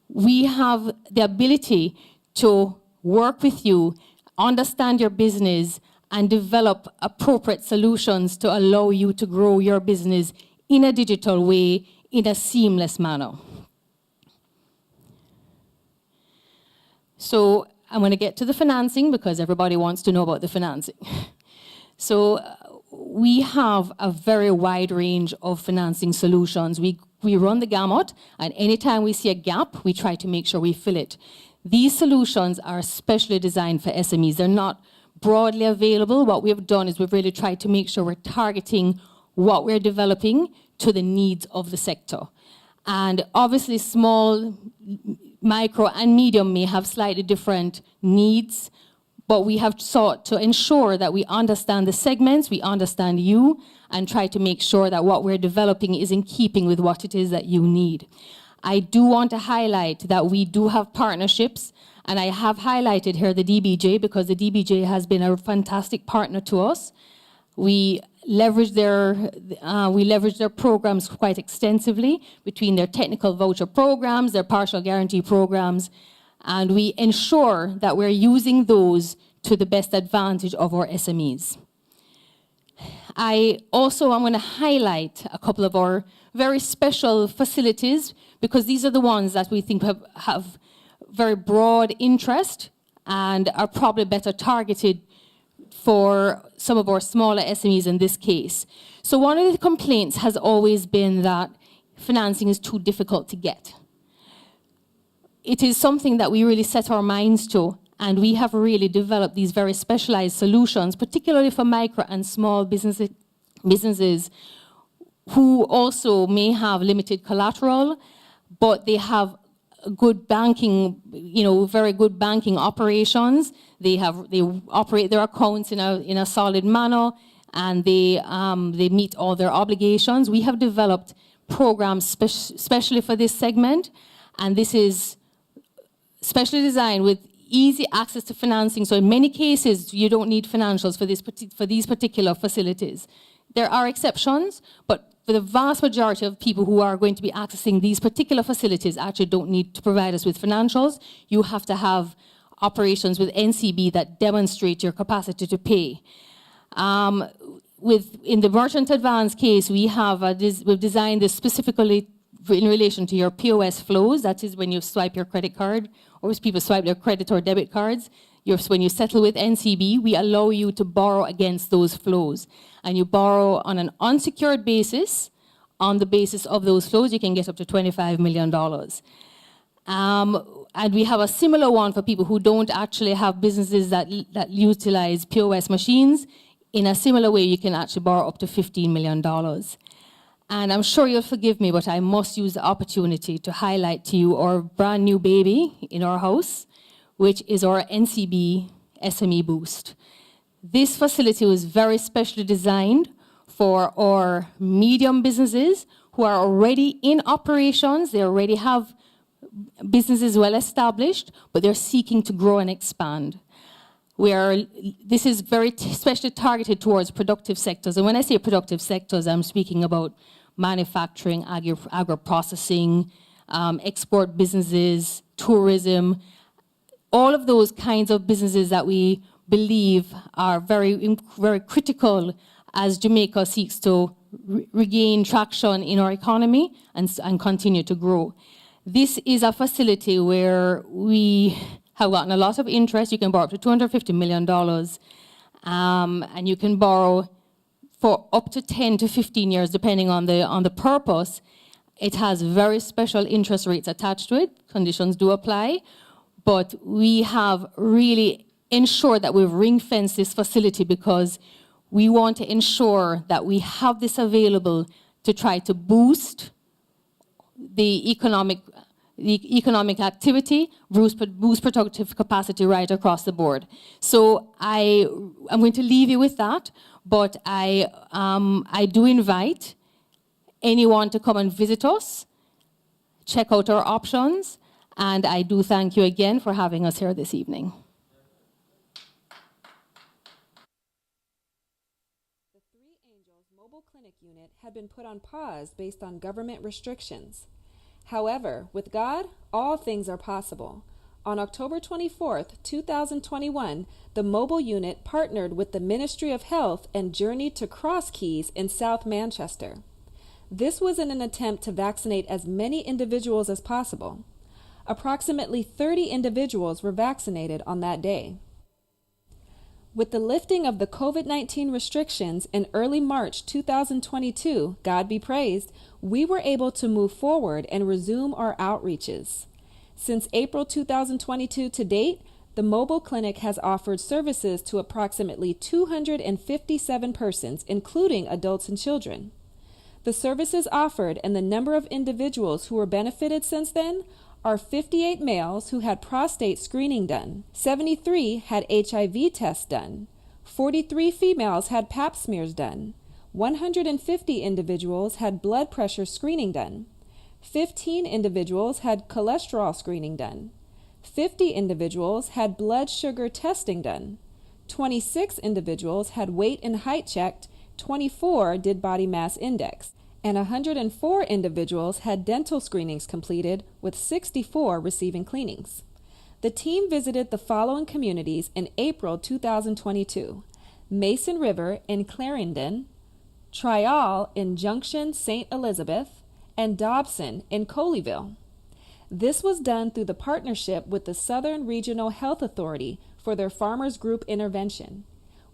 we have the ability to work with you, understand your business, and develop appropriate solutions to allow you to grow your business in a digital way, in a seamless manner. So I'm going to get to the financing because everybody wants to know about the financing. So we have a very wide range of financing solutions. We run the gamut, and anytime we see a gap, we try to make sure we fill it. These solutions are specially designed for SMEs. They're not broadly available. What we have done is we've really tried to make sure we're targeting what we're developing to the needs of the sector. And obviously small, micro, and medium may have slightly different needs, but we have sought to ensure that we understand the segments, we understand you, and try to make sure that what we're developing is in keeping with what it is that you need. I do want to highlight that we do have partnerships, and I have highlighted here the DBJ because the DBJ has been a fantastic partner to us. We leverage their programs quite extensively between their technical voucher programs, their partial guarantee programs, and we ensure that we're using those to the best advantage of our SMEs. I'm going to highlight a couple of our very special facilities because these are the ones that we think have very broad interest and are probably better targeted for some of our smaller SMEs in this case. So one of the complaints has always been that financing is too difficult to get. It is something that we really set our minds to, and we have really developed these very specialized solutions, particularly for micro and small businesses who also may have limited collateral, but they have good banking, very good banking operations. They operate their accounts in a solid manner, and they meet all their obligations. We have developed programs specially for this segment, and this is specially designed with easy access to financing. So in many cases, you don't need financials for these particular facilities. There are exceptions, but for the vast majority of people who are going to be accessing these particular facilities actually don't need to provide us with financials. You have to have operations with NCB that demonstrate your capacity to pay. In the merchant advance case, we've designed this specifically in relation to your POS flows. That is when you swipe your credit card, or as people swipe their credit or debit cards. When you settle with NCB, we allow you to borrow against those flows. And you borrow on an unsecured basis. On the basis of those flows, you can get up to $25 million. And we have a similar one for people who don't actually have businesses that utilize POS machines. In a similar way, you can actually borrow up to $15 million. And I'm sure you'll forgive me, but I must use the opportunity to highlight to you our brand new baby in our house, which is our NCB SME Boost. This facility was very specially designed for our medium businesses who are already in operations. They already have businesses well established, but they're seeking to grow and expand. This is very especially targeted towards productive sectors. And when I say productive sectors, I'm speaking about manufacturing, agro-processing, export businesses, tourism, all of those kinds of businesses that we believe are very, very critical as Jamaica seeks to regain traction in our economy and continue to grow. This is a facility where we have gotten a lot of interest. You can borrow up to $250 million, and you can borrow for up to 10 to 15 years, depending on the purpose. It has very special interest rates attached to it. Conditions do apply, but we have really ensured that we've ring-fenced this facility because we want to ensure that we have this available to try to boost the economic activity, boost productive capacity right across the board. So I'm going to leave you with that, but I do invite anyone to come and visit us, check out our options, and I do thank you again for having us here this evening. The Three Angels Mobile Clinic unit had been put on pause based on government restrictions. However, with God, all things are possible. On October 24th, 2021, the mobile unit partnered with the Ministry of Health and journeyed to Cross Keys in South Manchester. This was in an attempt to vaccinate as many individuals as possible. Approximately 30 individuals were vaccinated on that day. With the lifting of the COVID-19 restrictions in early March 2022, God be praised, we were able to move forward and resume our outreaches. Since April 2022 to date, the mobile clinic has offered services to approximately 257 persons, including adults and children. The services offered and the number of individuals who were benefited since then are 58 males who had prostate screening done, 73 had HIV tests done, 43 females had pap smears done, 150 individuals had blood pressure screening done, 15 individuals had cholesterol screening done, 50 individuals had blood sugar testing done, 26 individuals had weight and height checked, 24 did body mass index, and 104 individuals had dental screenings completed, with 64 receiving cleanings. The team visited the following communities in April 2022: Mason River in Clarendon, Trial in Junction St. Elizabeth, and Dobson in Colleyville. This was done through the partnership with the Southern Regional Health Authority for their Farmers Group intervention.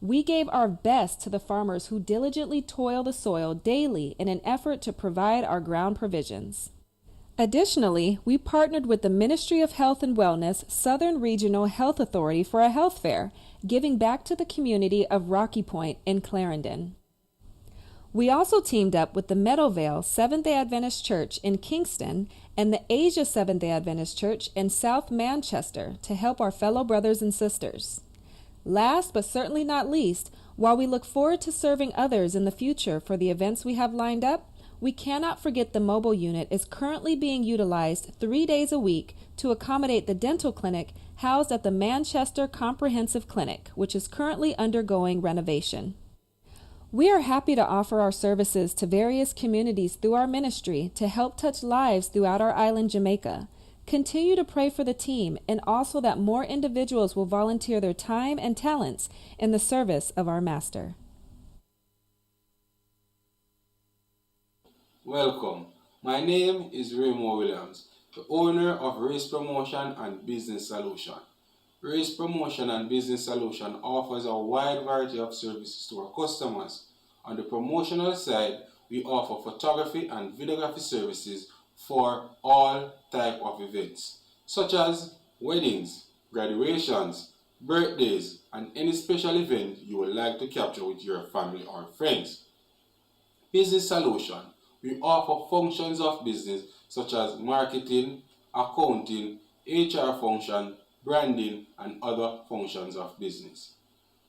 We gave our best to the farmers who diligently toil the soil daily in an effort to provide our ground provisions. Additionally, we partnered with the Ministry of Health and Wellness Southern Regional Health Authority for a health fair, giving back to the community of Rocky Point in Clarendon. We also teamed up with the Meadowvale Seventh-day Adventist Church in Kingston and the Asia Seventh-day Adventist Church in South Manchester to help our fellow brothers and sisters. Last but certainly not least, while we look forward to serving others in the future for the events we have lined up, we cannot forget the mobile unit is currently being utilized 3 days a week to accommodate the dental clinic housed at the Manchester Comprehensive Clinic, which is currently undergoing renovation. We are happy to offer our services to various communities through our ministry to help touch lives throughout our island, Jamaica. Continue to pray for the team and also that more individuals will volunteer their time and talents in the service of our Master. Welcome. My name is Raymond Williams, the owner of Race Promotion and Business Solution. Race Promotion and Business Solution offers a wide variety of services to our customers. On the promotional side, we offer photography and videography services for all type of events, such as weddings, graduations, birthdays, and any special event you would like to capture with your family or friends. Business Solution. We offer functions of business such as marketing, accounting, HR function, branding, and other functions of business.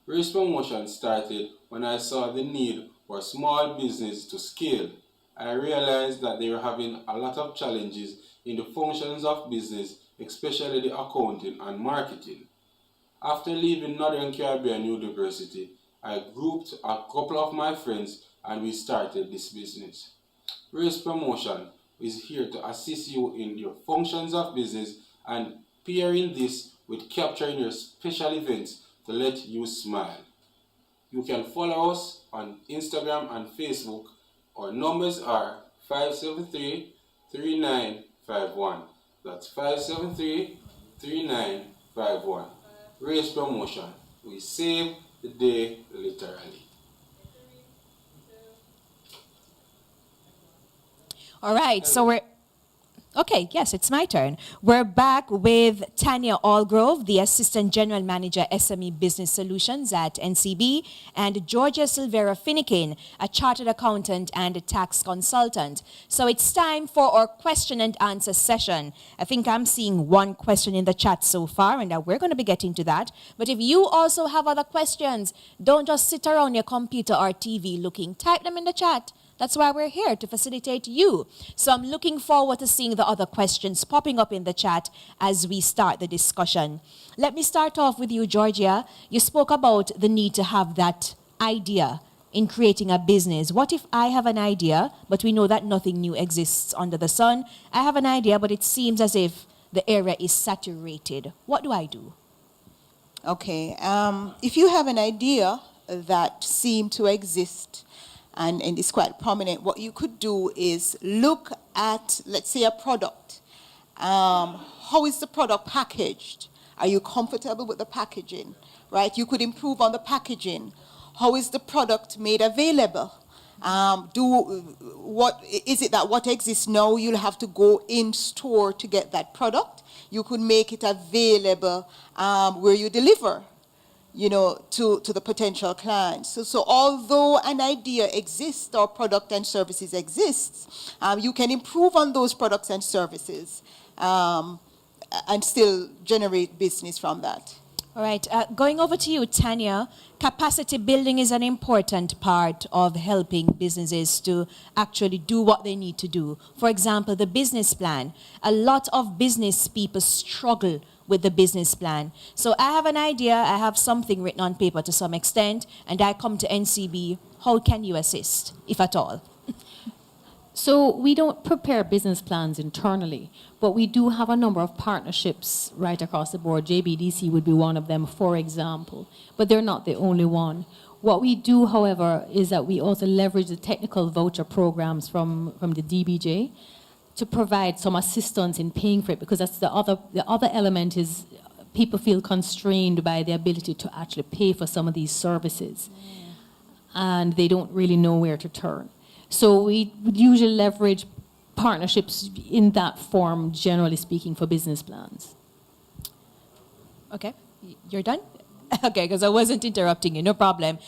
Race Promotion started when I saw the need for small business to scale. I realized that they were having a lot of challenges in the functions of business, especially the accounting and marketing. After leaving Northern Caribbean University, I grouped a couple of my friends and we started this business. Race Promotion is here to assist you in your functions of business and pairing this with capturing your special events to let you smile. You can follow us on Instagram and Facebook. Our numbers are 573-3951. That's 573-3951. Race Promotion. We save the day literally. All right, so we're... Okay, yes, it's my turn. We're back with Tanya Allgrove, the Assistant General Manager, SME Business Solutions at NCB, and Georgia Silvera Finnekin, a Chartered Accountant and a Tax Consultant. So it's time for our question and answer session. I think I'm seeing one question in the chat so far, and we're going to be getting to that. But if you also have other questions, don't just sit around your computer or TV looking. Type them in the chat. That's why we're here, to facilitate you. So I'm looking forward to seeing the other questions popping up in the chat as we start the discussion. Let me start off with you, Georgia. You spoke about the need to have that idea in creating a business. What if I have an idea, but we know that nothing new exists under the sun? I have an idea, but it seems as if the area is saturated. What do I do? Okay, if you have an idea that seems to exist, and is quite prominent, what you could do is look at, let's say, a product. How is the product packaged? Are you comfortable with the packaging? Right? You could improve on the packaging. How is the product made available? What is it that what exists now, you'll have to go in store to get that product? You could make it available where you deliver, you know, to the potential clients. So although an idea exists or product and services exists, you can improve on those products and services and still generate business from that. All right, going over to you, Tanya. Capacity building is an important part of helping businesses to actually do what they need to do. For example, the business plan. A lot of business people struggle with the business plan. So I have an idea, I have something written on paper to some extent, and I come to NCB. How can you assist, if at all? So we don't prepare business plans internally, but we do have a number of partnerships right across the board. JBDC would be one of them, for example, but they're not the only one. What we do, however, is that we also leverage the technical voucher programs from the DBJ to provide some assistance in paying for it, because that's the other element is people feel constrained by the ability to actually pay for some of these services, and they don't really know where to turn. So we usually leverage partnerships in that form, generally speaking, for business plans. Okay, you're done? Okay, because I wasn't interrupting you, no problem.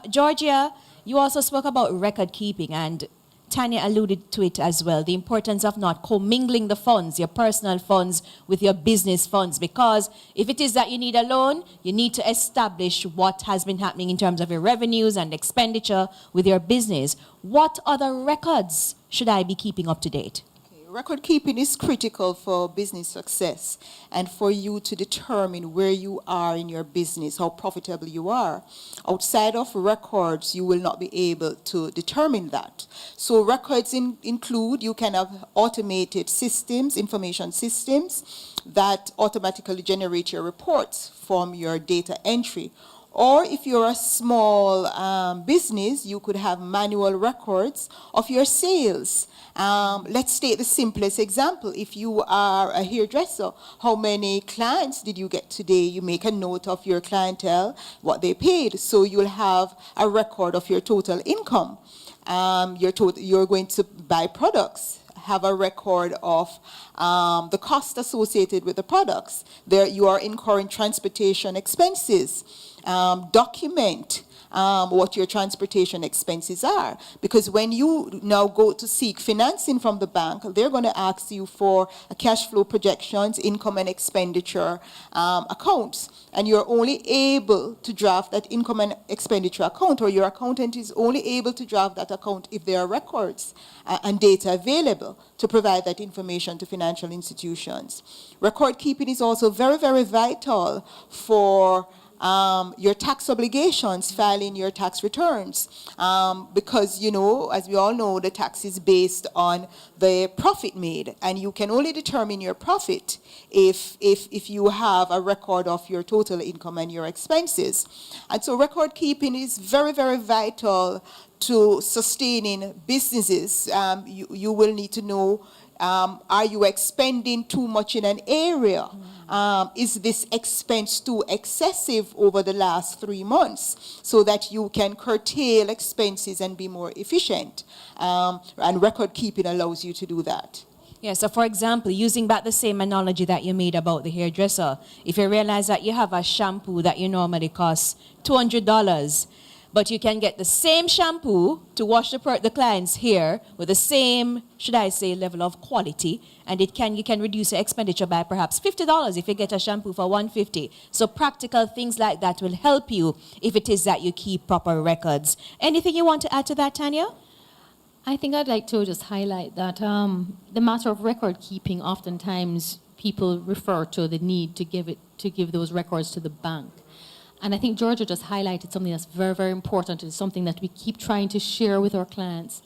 Georgia, you also spoke about record keeping, and Tanya alluded to it as well, the importance of not commingling the funds, your personal funds with your business funds, because if it is that you need a loan, you need to establish what has been happening in terms of your revenues and expenditure with your business. What other records should I be keeping up to date? Record keeping is critical for business success and for you to determine where you are in your business, how profitable you are. Outside of records, you will not be able to determine that. So records include, you can have automated systems, information systems that automatically generate your reports from your data entry. Or if you're a small business, you could have manual records of your sales. Let's take the simplest example. If you are a hairdresser, how many clients did you get today? You make a note of your clientele, what they paid. So you'll have a record of your total income. You're going to buy products. Have a record of the cost associated with the products. There you are incurring transportation expenses. Document what your transportation expenses are. Because when you now go to seek financing from the bank, they're going to ask you for a cash flow projections, income and expenditure accounts. And you're only able to draft that income and expenditure account, or your accountant is only able to draft that account if there are records and data available to provide that information to financial institutions. Record keeping is also very, very vital for your tax obligations, filing your tax returns, because, you know, as we all know, the tax is based on the profit made, and you can only determine your profit if you have a record of your total income and your expenses. And so record keeping is very, very vital to sustaining businesses. You will need to know, are you expending too much in an area? Is this expense too excessive over the last 3 months, so that you can curtail expenses and be more efficient? And record keeping allows you to do that. Yeah, so for example, using back the same analogy that you made about the hairdresser, if you realize that you have a shampoo that you normally costs $200, but you can get the same shampoo to wash the client's hair with the same, should I say, level of quality, and you can reduce your expenditure by perhaps $50 if you get a shampoo for $150. So practical things like that will help you if it is that you keep proper records. Anything you want to add to that, Tanya? I think I'd like to just highlight that the matter of record keeping, oftentimes people refer to the need to give those records to the bank. And I think Georgia just highlighted something that's very, very important. It's something that we keep trying to share with our clients,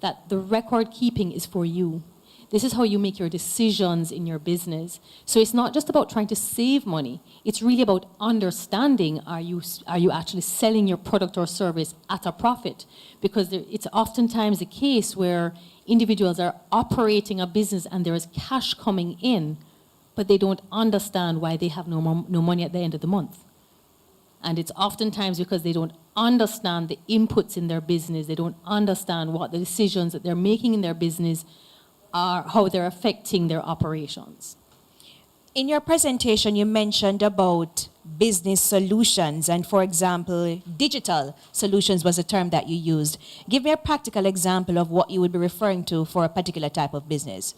that the record keeping is for you. This is how you make your decisions in your business. So it's not just about trying to save money. It's really about understanding, are you actually selling your product or service at a profit? Because it's oftentimes the case where individuals are operating a business and there is cash coming in, but they don't understand why they have no money at the end of the month. And it's oftentimes because they don't understand the inputs in their business. They don't understand what the decisions that they're making in their business are, how they're affecting their operations. In your presentation, you mentioned about business solutions, and for example, digital solutions was a term that you used. Give me a practical example of what you would be referring to for a particular type of business.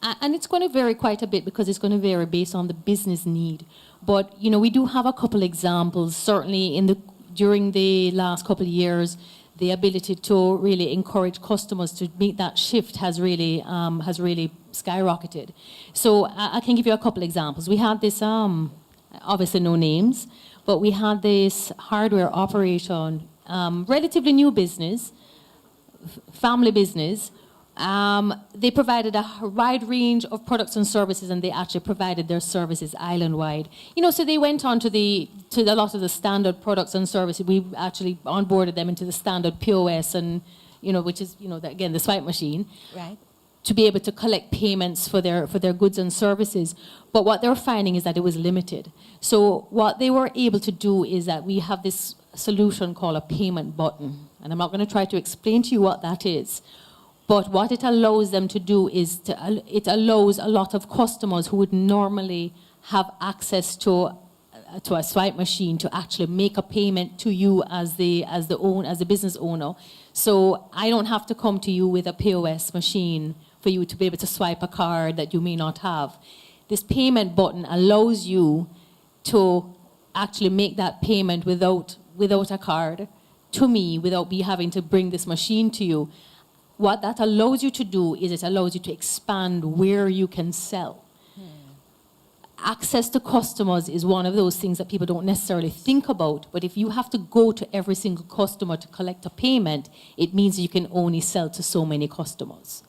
And it's going to vary quite a bit because it's going to vary based on the business need. But, you know, we do have a couple examples. Certainly during the last couple of years, the ability to really encourage customers to make that shift has really skyrocketed. So I can give you a couple examples. We had this, obviously no names, but we had this hardware operation, relatively new business, family business. They provided a wide range of products and services, and they actually provided their services island-wide. You know, so they went on to a lot of the standard products and services. We actually onboarded them into the standard POS, and you know, which is, you know, again, the swipe machine, right, to be able to collect payments for their goods and services. But what they're finding is that it was limited. So what they were able to do is that we have this solution called a payment button, and I'm not going to try to explain to you what that is. But what it allows them to do is it allows a lot of customers who would normally have access to a swipe machine to actually make a payment to you as the business owner. So I don't have to come to you with a POS machine for you to be able to swipe a card that you may not have. This payment button allows you to actually make that payment without a card to me, without me having to bring this machine to you. What that allows you to do is it allows you to expand where you can sell. Access to customers is one of those things that people don't necessarily think about, but if you have to go to every single customer to collect a payment, it means you can only sell to so many customers.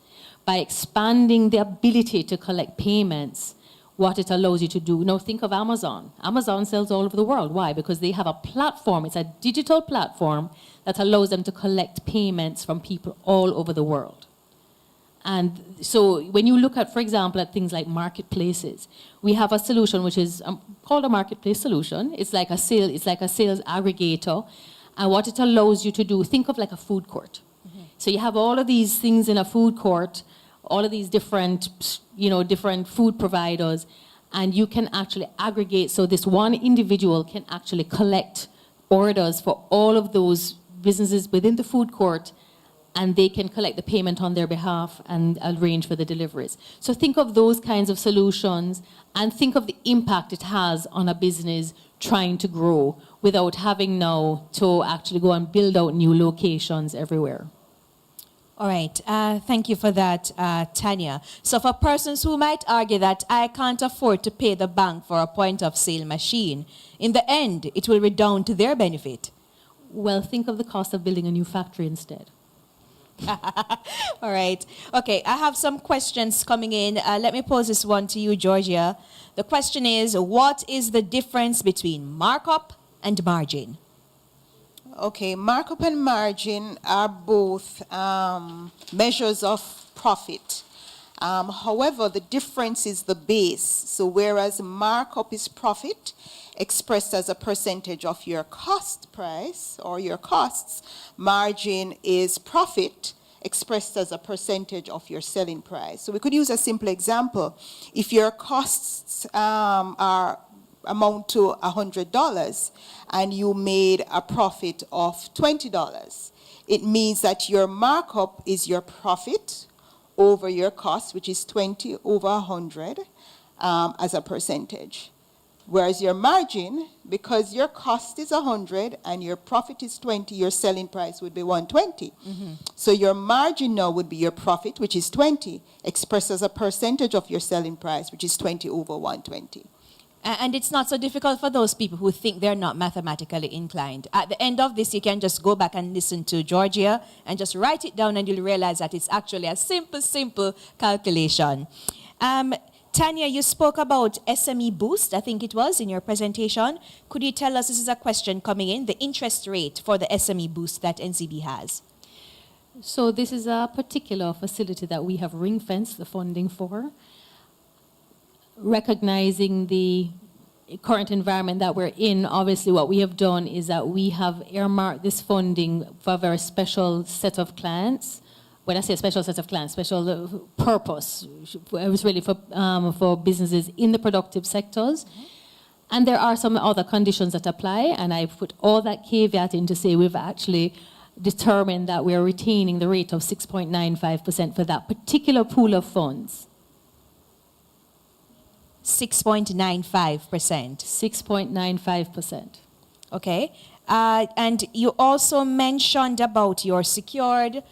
By expanding the ability to collect payments, what it allows you to do, now think of Amazon. Amazon sells all over the world. Why? Because they have a platform, it's a digital platform that allows them to collect payments from people all over the world. And so when you look at, for example, at things like marketplaces, we have a solution which is called a marketplace solution. It's like a sales aggregator. And what it allows you to do, think of like a food court. Mm-hmm. So you have all of these things in a food court, all of these different food providers, and you can actually aggregate. So this one individual can actually collect orders for all of those businesses within the food court, and they can collect the payment on their behalf and arrange for the deliveries. So think of those kinds of solutions and think of the impact it has on a business trying to grow without having now to actually go and build out new locations everywhere. All right. Thank you for that, Tanya. So for persons who might argue that I can't afford to pay the bank for a point-of-sale machine, in the end, it will redound to their benefit. Well, think of the cost of building a new factory instead. All right. Okay, I have some questions coming in. Let me pose this one to you, Georgia. The question is, what is the difference between markup and margin? Okay, markup and margin are both measures of profit. However, the difference is the base. So whereas markup is profit, expressed as a percentage of your cost price or your costs, margin is profit expressed as a percentage of your selling price. So we could use a simple example. If your costs amount to $100 and you made a profit of $20, it means that your markup is your profit over your cost, which is 20 over 100 as a percentage. Whereas your margin, because your cost is 100 and your profit is 20, your selling price would be 120. Mm-hmm. So your margin now would be your profit, which is 20, expressed as a percentage of your selling price, which is 20 over 120. And it's not so difficult for those people who think they're not mathematically inclined. At the end of this, you can just go back and listen to Georgia and just write it down, and you'll realize that it's actually a simple calculation. Tanya, you spoke about SME Boost, I think it was, in your presentation. Could you tell us, this is a question coming in, the interest rate for the SME Boost that NCB has? So this is a particular facility that we have ring-fenced the funding for. Recognizing the current environment that we're in, obviously what we have done is that we have earmarked this funding for a very special set of clients. When I say a special set of clients, special purpose, it was really for businesses in the productive sectors. Mm-hmm. And there are some other conditions that apply, and I put all that caveat in to say we've actually determined that we're retaining the rate of 6.95% for that particular pool of funds. 6.95%. 6.95%. Okay. And you also mentioned about your unsecured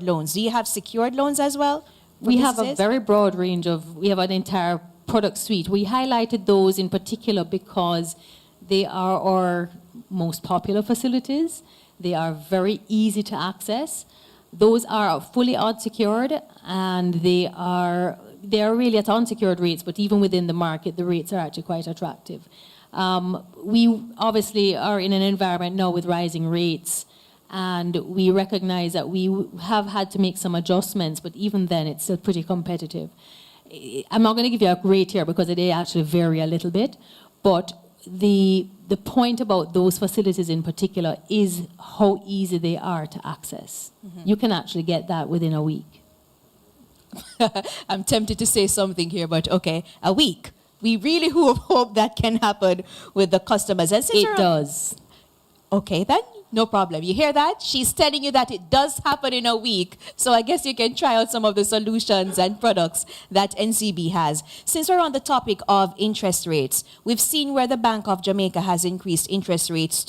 loans. Do you have secured loans as well? We have a very broad range we have an entire product suite. We highlighted those in particular because they are our most popular facilities. They are very easy to access. Those are fully unsecured, and they are really at unsecured rates, but even within the market, the rates are actually quite attractive. We obviously are in an environment now with rising rates, and we recognize that we have had to make some adjustments, but even then it's still pretty competitive. I'm not going to give you a rate here because they actually vary a little bit, but the point about those facilities in particular is how easy they are to access. Mm-hmm. You can actually get that within a week. I'm tempted to say something here, but okay, a week. We really hope that can happen with the customers. And it does. Okay, then, no problem. You hear that? She's telling you that it does happen in a week. So I guess you can try out some of the solutions and products that NCB has. Since we're on the topic of interest rates, we've seen where the Bank of Jamaica has increased interest rates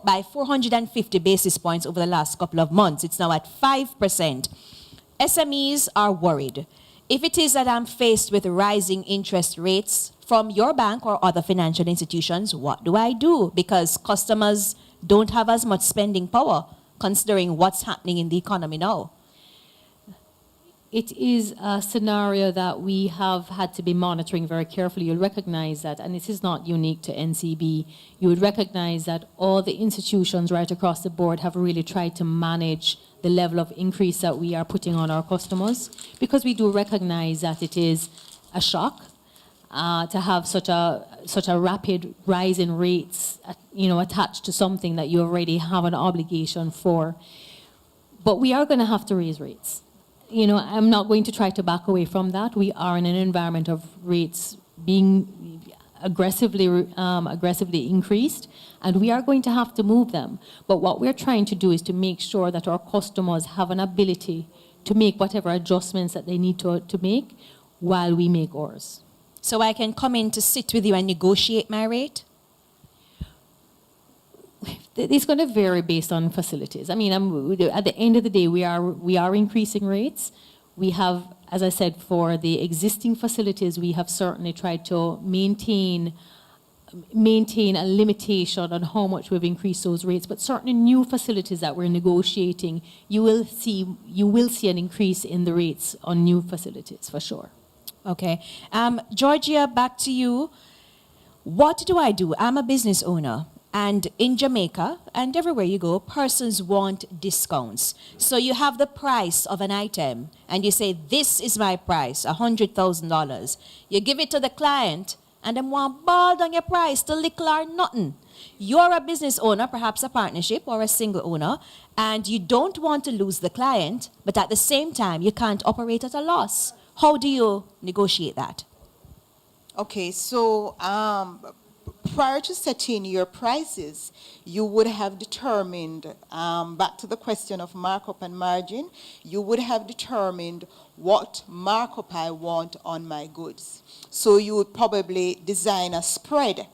by 450 basis points over the last couple of months. It's now at 5%. SMEs are worried. If it is that I'm faced with rising interest rates from your bank or other financial institutions, what do I do? Because customers don't have as much spending power, considering what's happening in the economy now. It is a scenario that we have had to be monitoring very carefully. You'll recognize that, and this is not unique to NCB. You would recognize that all the institutions right across the board have really tried to manage the level of increase that we are putting on our customers, because we do recognize that it is a shock to have such a rapid rise in rates, attached to something that you already have an obligation for. But we are going to have to raise rates. I'm not going to try to back away from that. We are in an environment of rates being aggressively increased, and we are going to have to move them. But what we're trying to do is to make sure that our customers have an ability to make whatever adjustments that they need to make while we make ours. So I can come in to sit with you and negotiate my rate? It's going to vary based on facilities. I mean, at the end of the day, we are increasing rates. We have, as I said, for the existing facilities, we have certainly tried to maintain a limitation on how much we've increased those rates. But certainly new facilities that we're negotiating, you will see an increase in the rates on new facilities for sure. Okay. Georgia, back to you. What do I do? I'm a business owner. And in Jamaica, and everywhere you go, persons want discounts. So you have the price of an item, and you say, this is my price, $100,000. You give it to the client, and them want ball on your price, to little or nothing. You're a business owner, perhaps a partnership or a single owner, and you don't want to lose the client, but at the same time, you can't operate at a loss. How do you negotiate that? Okay, so prior to setting your prices, you would have determined, back to the question of markup and margin, you would have determined what markup I want on my goods. So you would probably design a spread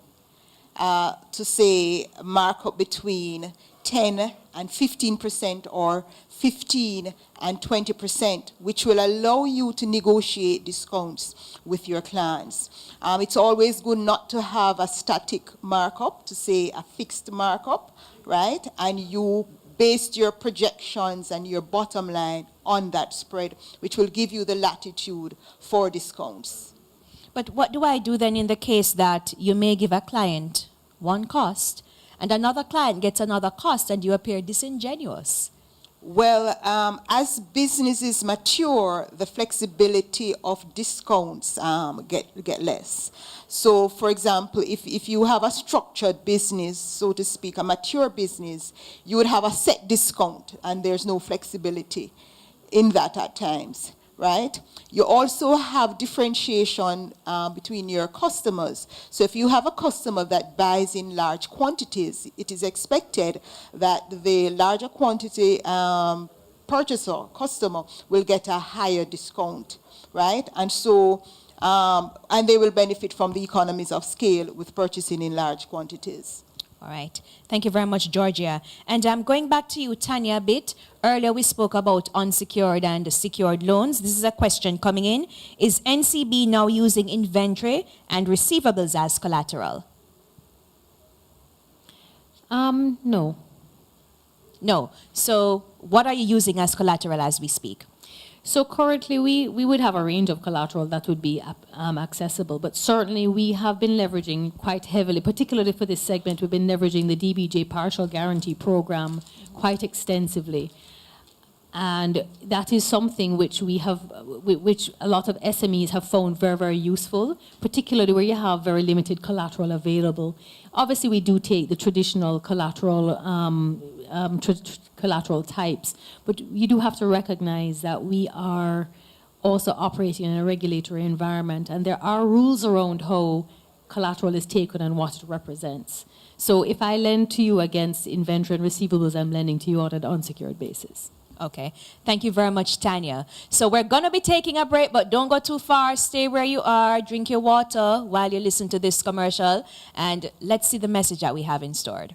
to say markup between 10 and 15% or 15 and 20%, which will allow you to negotiate discounts with your clients. It's always good not to have a static markup, to say a fixed markup, right? And you based your projections and your bottom line on that spread, which will give you the latitude for discounts. But what do I do then in the case that you may give a client one cost and another client gets another cost and you appear disingenuous? Well, as businesses mature, the flexibility of discounts get less. So, for example, if you have a structured business, so to speak, a mature business, you would have a set discount, and there's no flexibility in that at times, right? You also have differentiation between your customers. So if you have a customer that buys in large quantities, it is expected that the larger quantity purchaser, customer, will get a higher discount, right? And so, and they will benefit from the economies of scale with purchasing in large quantities. All right. Thank you very much, Georgia. And I'm going back to you, Tanya, a bit. Earlier we spoke about unsecured and secured loans. This is a question coming in. Is NCB now using inventory and receivables as collateral? No. No. So what are you using as collateral as we speak? So currently, we would have a range of collateral that would be accessible, but certainly we have been leveraging quite heavily, particularly for this segment, we've been leveraging the DBJ Partial Guarantee Program quite extensively. And that is something which which a lot of SMEs have found very, very useful, particularly where you have very limited collateral available. Obviously, we do take the traditional collateral collateral types, but you do have to recognize that we are also operating in a regulatory environment, and there are rules around how collateral is taken and what it represents. So if I lend to you against inventory and receivables, I'm lending to you on an unsecured basis. Okay. Thank you very much, Tanya. So we're going to be taking a break, but don't go too far. Stay where you are. Drink your water while you listen to this commercial, and let's see the message that we have in store.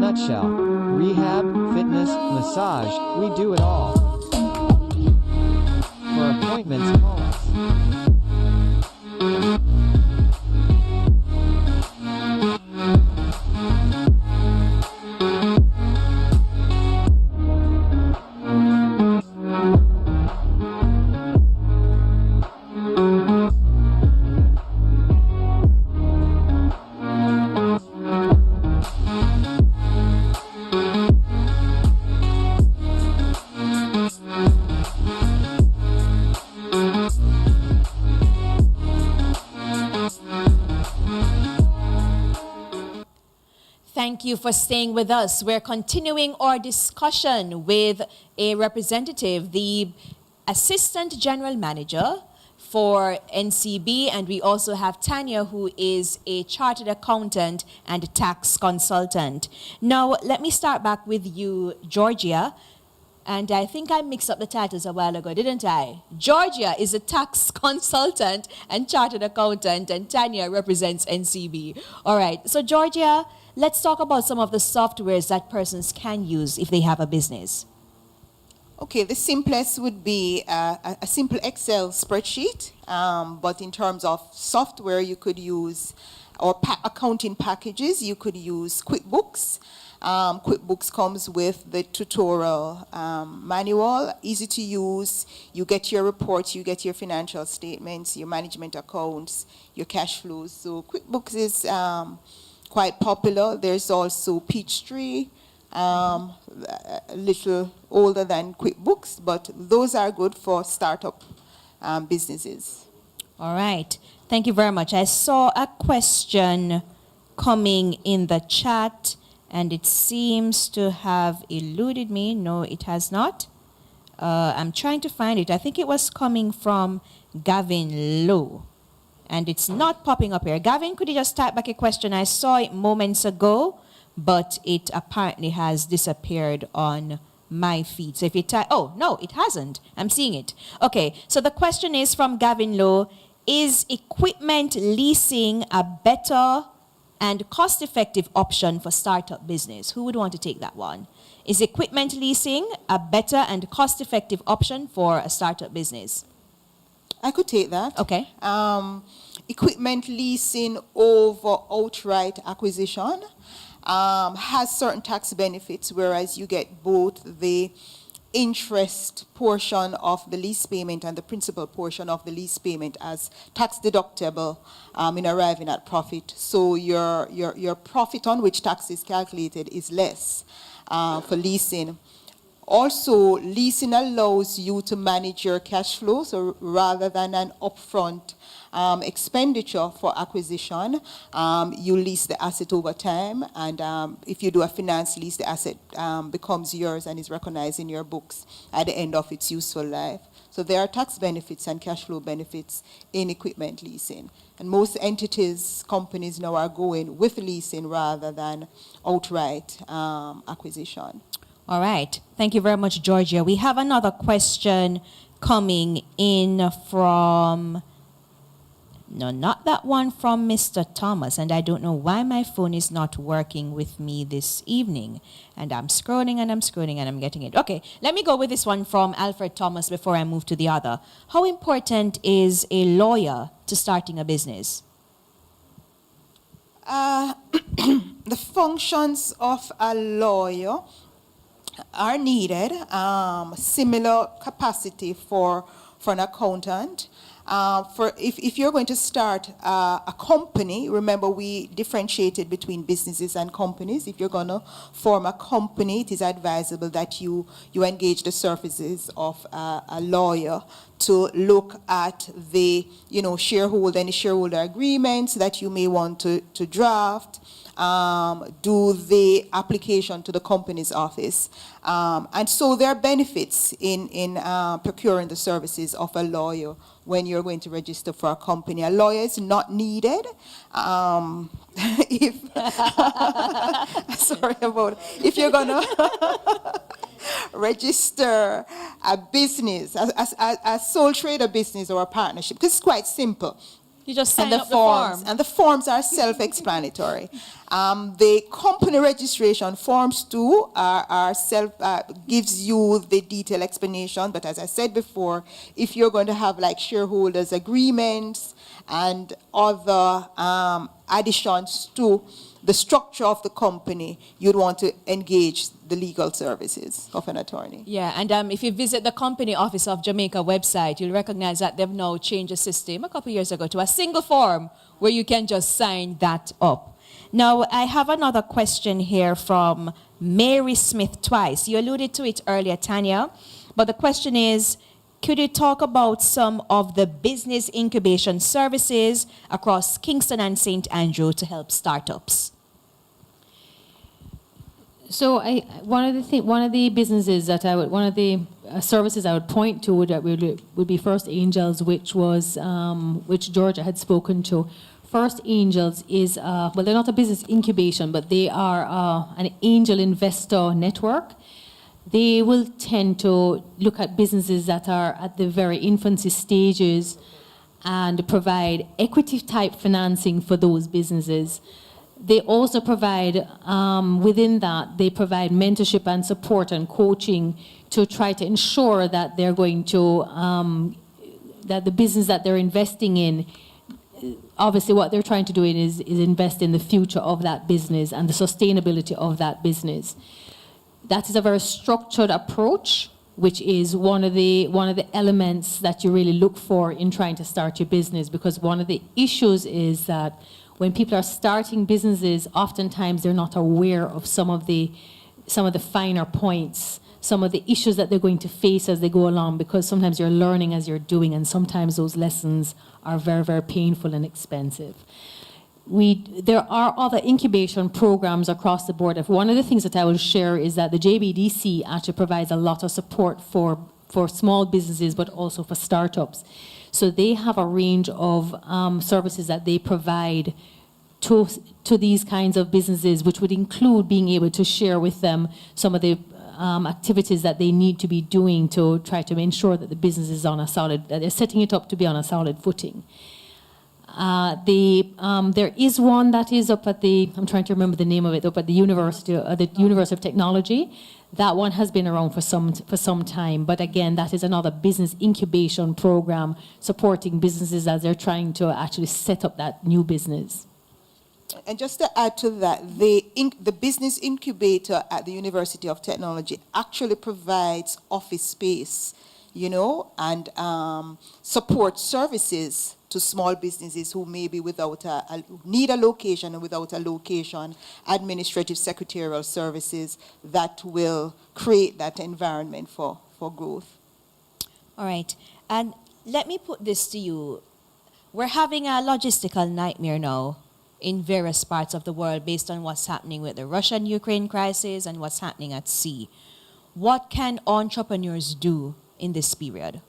nutshell. Rehab, fitness, massage, we do it all. For appointments, call us. Thank you for staying with us. We're continuing our discussion with a representative, the Assistant General Manager for NCB, and we also have Tanya, who is a chartered accountant and tax consultant. Now, let me start back with you, Georgia. And I think I mixed up the titles a while ago, didn't I? Georgia is a tax consultant and chartered accountant, and Tanya represents NCB. All right, so Georgia, let's talk about some of the softwares that persons can use if they have a business. Okay, the simplest would be a simple Excel spreadsheet, but in terms of software, you could use, or accounting packages, you could use QuickBooks. QuickBooks comes with the tutorial manual, easy to use. You get your reports, you get your financial statements, your management accounts, your cash flows. So QuickBooks is quite popular. There's also Peachtree, a little older than QuickBooks, but those are good for startup businesses. All right. Thank you very much. I saw a question coming in the chat, and it seems to have eluded me. No, it has not. I'm trying to find it. I think it was coming from Gavin Lowe, and it's not popping up here. Gavin, could you just type back a question? I saw it moments ago, but it apparently has disappeared on my feed. So if you type, oh, no, it hasn't. I'm seeing it. Okay, so the question is from Gavin Lowe: is equipment leasing a better and cost-effective option for startup business? Who would want to take that one? Is equipment leasing a better and cost-effective option for a startup business? I could take that. Okay. Equipment leasing over outright acquisition has certain tax benefits, whereas you get both the interest portion of the lease payment and the principal portion of the lease payment as tax deductible in arriving at profit. So your profit on which tax is calculated is less for leasing. Also, leasing allows you to manage your cash flow, so rather than an upfront expenditure for acquisition, you lease the asset over time, and if you do a finance lease, the asset becomes yours and is recognized in your books at the end of its useful life. So there are tax benefits and cash flow benefits in equipment leasing. And most entities, companies now are going with leasing rather than outright acquisition. All right. Thank you very much, Georgia. We have another question coming in from, no, not that one, from Mr. Thomas. And I don't know why my phone is not working with me this evening. And I'm scrolling and I'm scrolling and I'm getting it. Okay, let me go with this one from Alfred Thomas before I move to the other. How important is a lawyer to starting a business? The functions of a lawyer are needed, similar capacity for an accountant. If you're going to start a company, remember we differentiated between businesses and companies. If you're going to form a company, it is advisable that you engage the services of a lawyer to look at the any shareholder agreements that you may want to draft, do the application to the company's office. And so there are benefits in procuring the services of a lawyer when you're going to register for a company. A lawyer is not needed. If you're going to register a business, a sole trader business or a partnership, because it's quite simple. You just sign and up the form. And the forms are self-explanatory. The company registration forms too are gives you the detailed explanation. But as I said before, if you're going to have like shareholders agreements and other additions to the structure of the company, you'd want to engage the legal services of an attorney. Yeah, and if you visit the Company Office of Jamaica website, you'll recognize that they've now changed the system a couple of years ago to a single form where you can just sign that up. Now, I have another question here from Mary Smith twice. You alluded to it earlier, Tanya, but the question is, could you talk about some of the business incubation services across Kingston and St. Andrew to help startups? So one of the businesses that one of the services I would point to would be First Angels, which Georgia had spoken to. First Angels is they're not a business incubation, but they are an angel investor network. They will tend to look at businesses that are at the very infancy stages and provide equity type financing for those businesses. They also provide, within that, they provide mentorship and support and coaching to try to ensure that they're going to, that the business that they're investing in, obviously what they're trying to do is invest in the future of that business and the sustainability of that business. That is a very structured approach, which is one of the elements that you really look for in trying to start your business, because one of the issues is that when people are starting businesses, oftentimes they're not aware of some of the finer points, some of the issues that they're going to face as they go along, because sometimes you're learning as you're doing, and sometimes those lessons are very, very painful and expensive. There are other incubation programs across the board. One of the things that I will share is that the JBDC actually provides a lot of support for small businesses, but also for startups. So they have a range of services that they provide to these kinds of businesses, which would include being able to share with them some of the activities that they need to be doing to try to ensure that the business is that they're setting it up to be on a solid footing. There is one that is up at I'm trying to remember the name of it, up at the University of Technology. That one has been around for some time, but again, that is another business incubation program supporting businesses as they're trying to actually set up that new business. And just to add to that, the business incubator at the University of Technology actually provides office space, and support services to small businesses who may be need a location, and without a location, administrative secretarial services that will create that environment for growth. All right. And let me put this to you. We're having a logistical nightmare now in various parts of the world based on what's happening with the Russian-Ukraine crisis and what's happening at sea. What can entrepreneurs do in this period?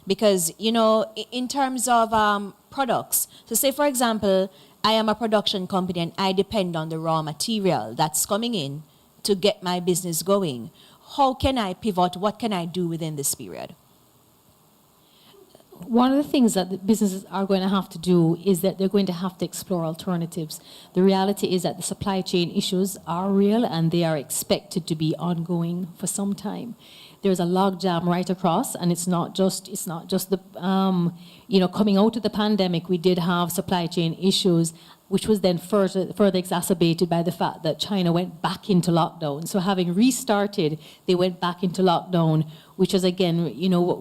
Because, in terms of products, so say, for example, I am a production company and I depend on the raw material that's coming in to get my business going. How can I pivot? What can I do within this period? One of the things that the businesses are going to have to do is that they're going to have to explore alternatives. The reality is that the supply chain issues are real and they are expected to be ongoing for some time. There's a logjam right across, and it's not just the coming out of the pandemic, we did have supply chain issues, which was then further exacerbated by the fact that China went back into lockdown. So having restarted, they went back into lockdown, which is again,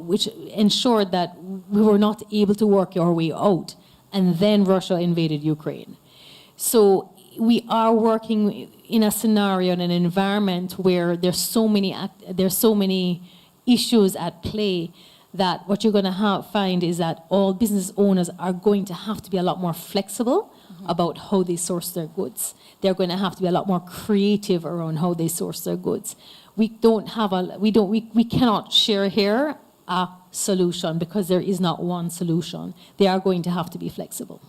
which ensured that we were not able to work our way out. And then Russia invaded Ukraine. So we are working in a scenario, in an environment where there's so many issues at play that what you're going to find is that all business owners are going to have to be a lot more flexible about how they source their goods. They're going to have to be a lot more creative around how they source their goods. We cannot share here a solution because there is not one solution. They are going to have to be flexible.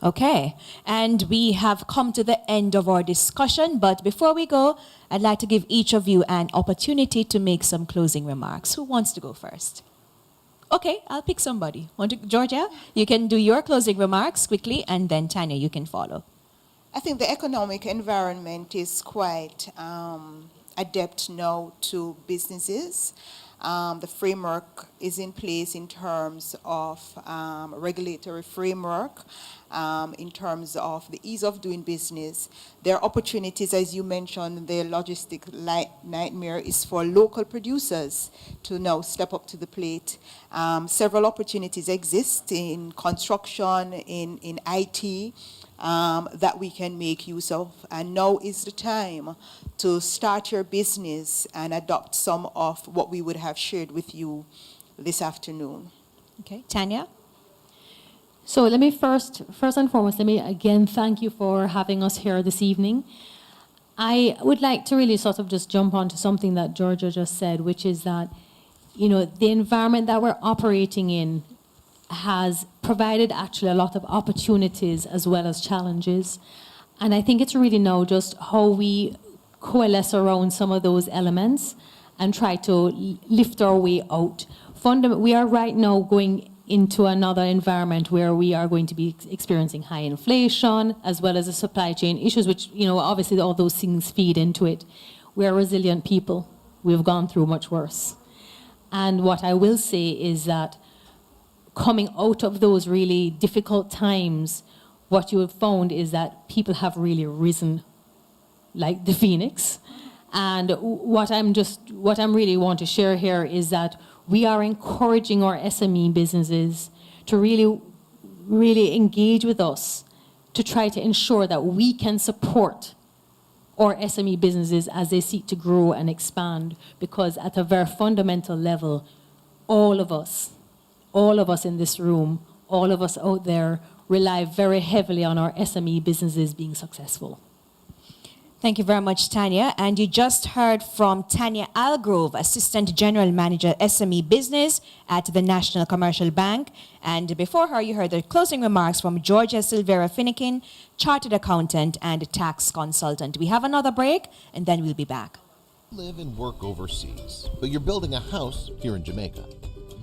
Okay, and we have come to the end of our discussion, but before we go, I'd like to give each of you an opportunity to make some closing remarks. Who wants to go first? Okay, I'll pick somebody. Georgia, you can do your closing remarks quickly, and then Tanya, you can follow. I think the economic environment is quite adept now to businesses. The framework is in place in terms of regulatory framework, in terms of the ease of doing business. There are opportunities, as you mentioned, the logistic nightmare is for local producers to now step up to the plate. Several opportunities exist in construction, in IT, that we can make use of. And now is the time to start your business and adopt some of what we would have shared with you this afternoon. Okay, Tanya? So let me first and foremost, let me again thank you for having us here this evening. I would like to really sort of just jump onto something that Georgia just said, which is that, the environment that we're operating in has provided actually a lot of opportunities as well as challenges. And I think it's really now just how we coalesce around some of those elements and try to lift our way out. We are right now going into another environment where we are going to be experiencing high inflation as well as the supply chain issues, which, obviously all those things feed into it. We are resilient people. We've gone through much worse. And what I will say is that coming out of those really difficult times, what you have found is that people have really risen like the phoenix. And what I'm really want to share here is that we are encouraging our SME businesses to really engage with us to try to ensure that we can support our SME businesses as they seek to grow and expand, because at a very fundamental level, all of us in this room, all of us out there rely very heavily on our SME businesses being successful. Thank you very much, Tanya. And you just heard from Tanya Algrove, Assistant General Manager, SME Business at the National Commercial Bank. And before her, you heard the closing remarks from Georgia Silvera Finnekin, Chartered Accountant and Tax Consultant. We have another break, and then we'll be back. You live and work overseas, but you're building a house here in Jamaica.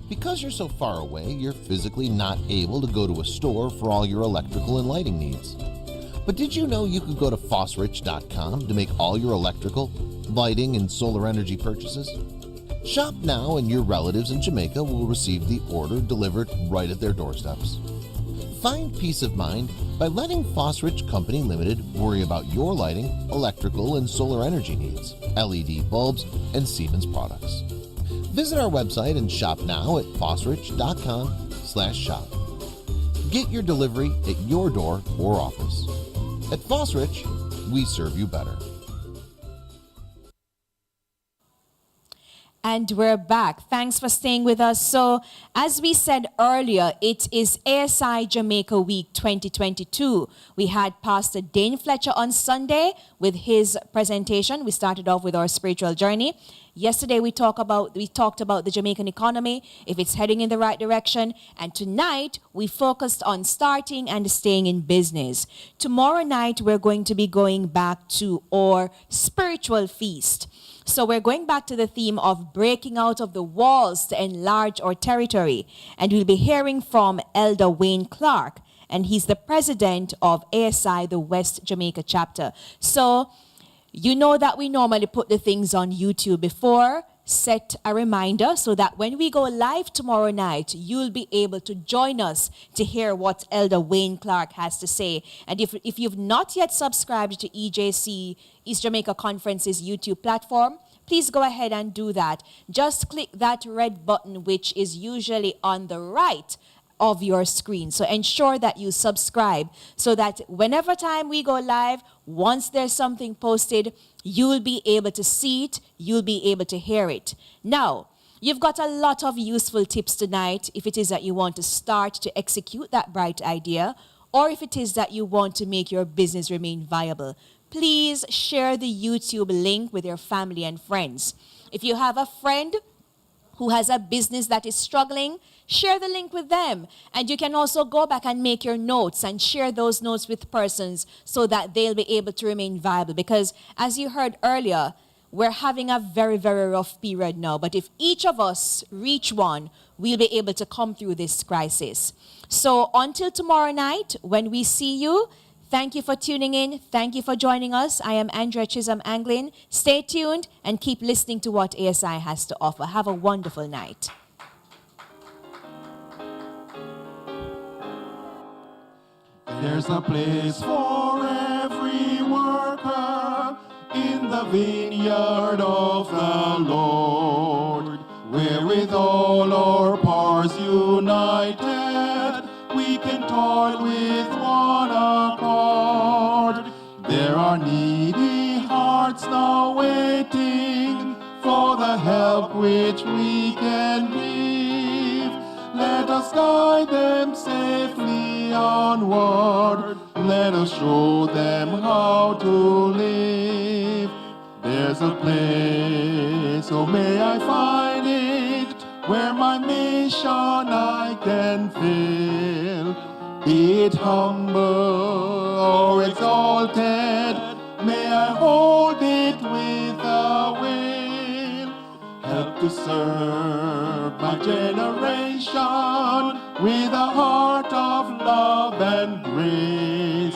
Because you're so far away, you're physically not able to go to a store for all your electrical and lighting needs. But did you know you could go to fosrich.com to make all your electrical, lighting, and solar energy purchases? Shop now and your relatives in Jamaica will receive the order delivered right at their doorsteps. Find peace of mind by letting Fosrich Company Limited worry about your lighting, electrical, and solar energy needs, LED bulbs, and Siemens products. Visit our website and shop now at fosrich.com/shop. Get your delivery at your door or office. At Fosrich, we serve you better. And we're back. Thanks for staying with us. So, as we said earlier, it is ASI Jamaica Week 2022. We had Pastor Dane Fletcher on Sunday with his presentation. We started off with our spiritual journey. Yesterday we talked about the Jamaican economy, if it's heading in the right direction, and tonight we focused on starting and staying in business. Tomorrow night we're going to be going back to our spiritual feast. So we're going back to the theme of breaking out of the walls to enlarge our territory, and we'll be hearing from Elder Wayne Clark, and he's the president of ASI, the West Jamaica chapter. So you know that we normally put the things on YouTube before. Set a reminder so that when we go live tomorrow night, you'll be able to join us to hear what Elder Wayne Clark has to say. And if you've not yet subscribed to EJC, East Jamaica Conference's YouTube platform, please go ahead and do that. Just click that red button, which is usually on the right of your screen. So ensure that you subscribe so that whenever time we go live, once there's something posted, you'll be able to see it, you'll be able to hear it. Now, you've got a lot of useful tips tonight if it is that you want to start to execute that bright idea, or if it is that you want to make your business remain viable. Please share the YouTube link with your family and friends. If you have a friend who has a business that is struggling, share the link with them. And you can also go back and make your notes and share those notes with persons so that they'll be able to remain viable. Because as you heard earlier, we're having a very, very rough period now. But if each of us reach one, we'll be able to come through this crisis. So until tomorrow night, when we see you, thank you for tuning in. Thank you for joining us. I am Andrea Chisholm Anglin. Stay tuned and keep listening to what ASI has to offer. Have a wonderful night. There's a place for every worker in the vineyard of the Lord, where with all our powers united, we can toil with one accord. There are needy hearts now waiting for the help which we can give. Let us guide them safely onward. Let us show them how to live. There's a place, oh may I find it, where my mission I can fill. Be it humble or exalted, may I hold it with a will. Help to serve my generation with a heart of love and grace.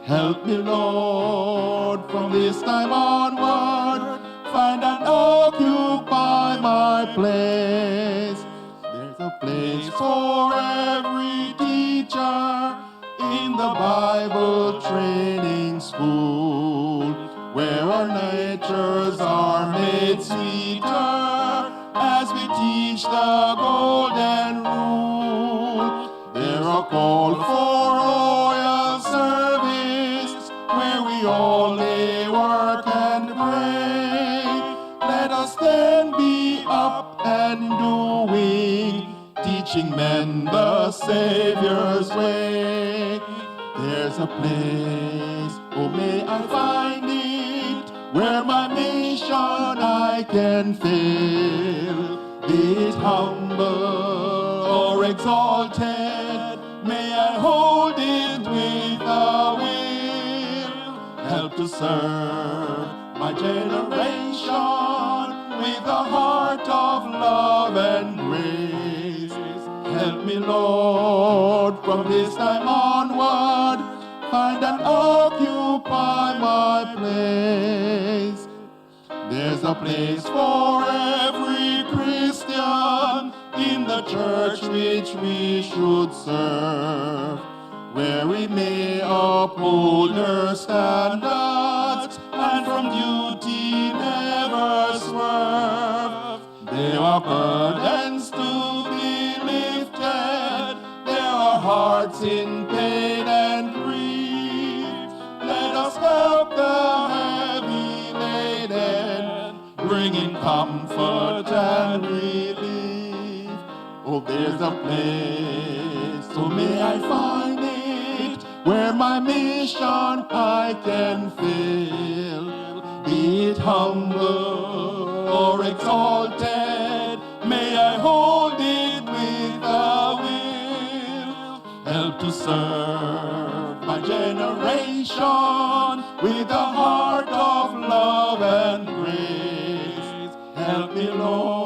Help me, Lord, from this time onward, find and occupy my place. There's a place for every teacher in the Bible training school, where our natures are made sweeter as we teach the golden rule. There are called for royal service, where we only work and pray. Let us then be up and doing, teaching men the Savior's way. There's a place, oh may I find it, where my mission I can fill. Be it humble or exalted, may I hold it with a will. Help to serve my generation with a heart of love and grace. Help me, Lord, from this time onward, find and occupy my place. There's a place for every Christian in the church which we should serve, where we may uphold her standards and from duty never swerve. There are burdens to be lifted, there are hearts in pain and grief. Let us help the heavy laden, bringing comfort and relief. Oh, there's a place, so may I find it, where my mission I can fill. Be it humble or exalted, may I hold it with a will. Help to serve my generation with a heart of love and grace. Help me, Lord.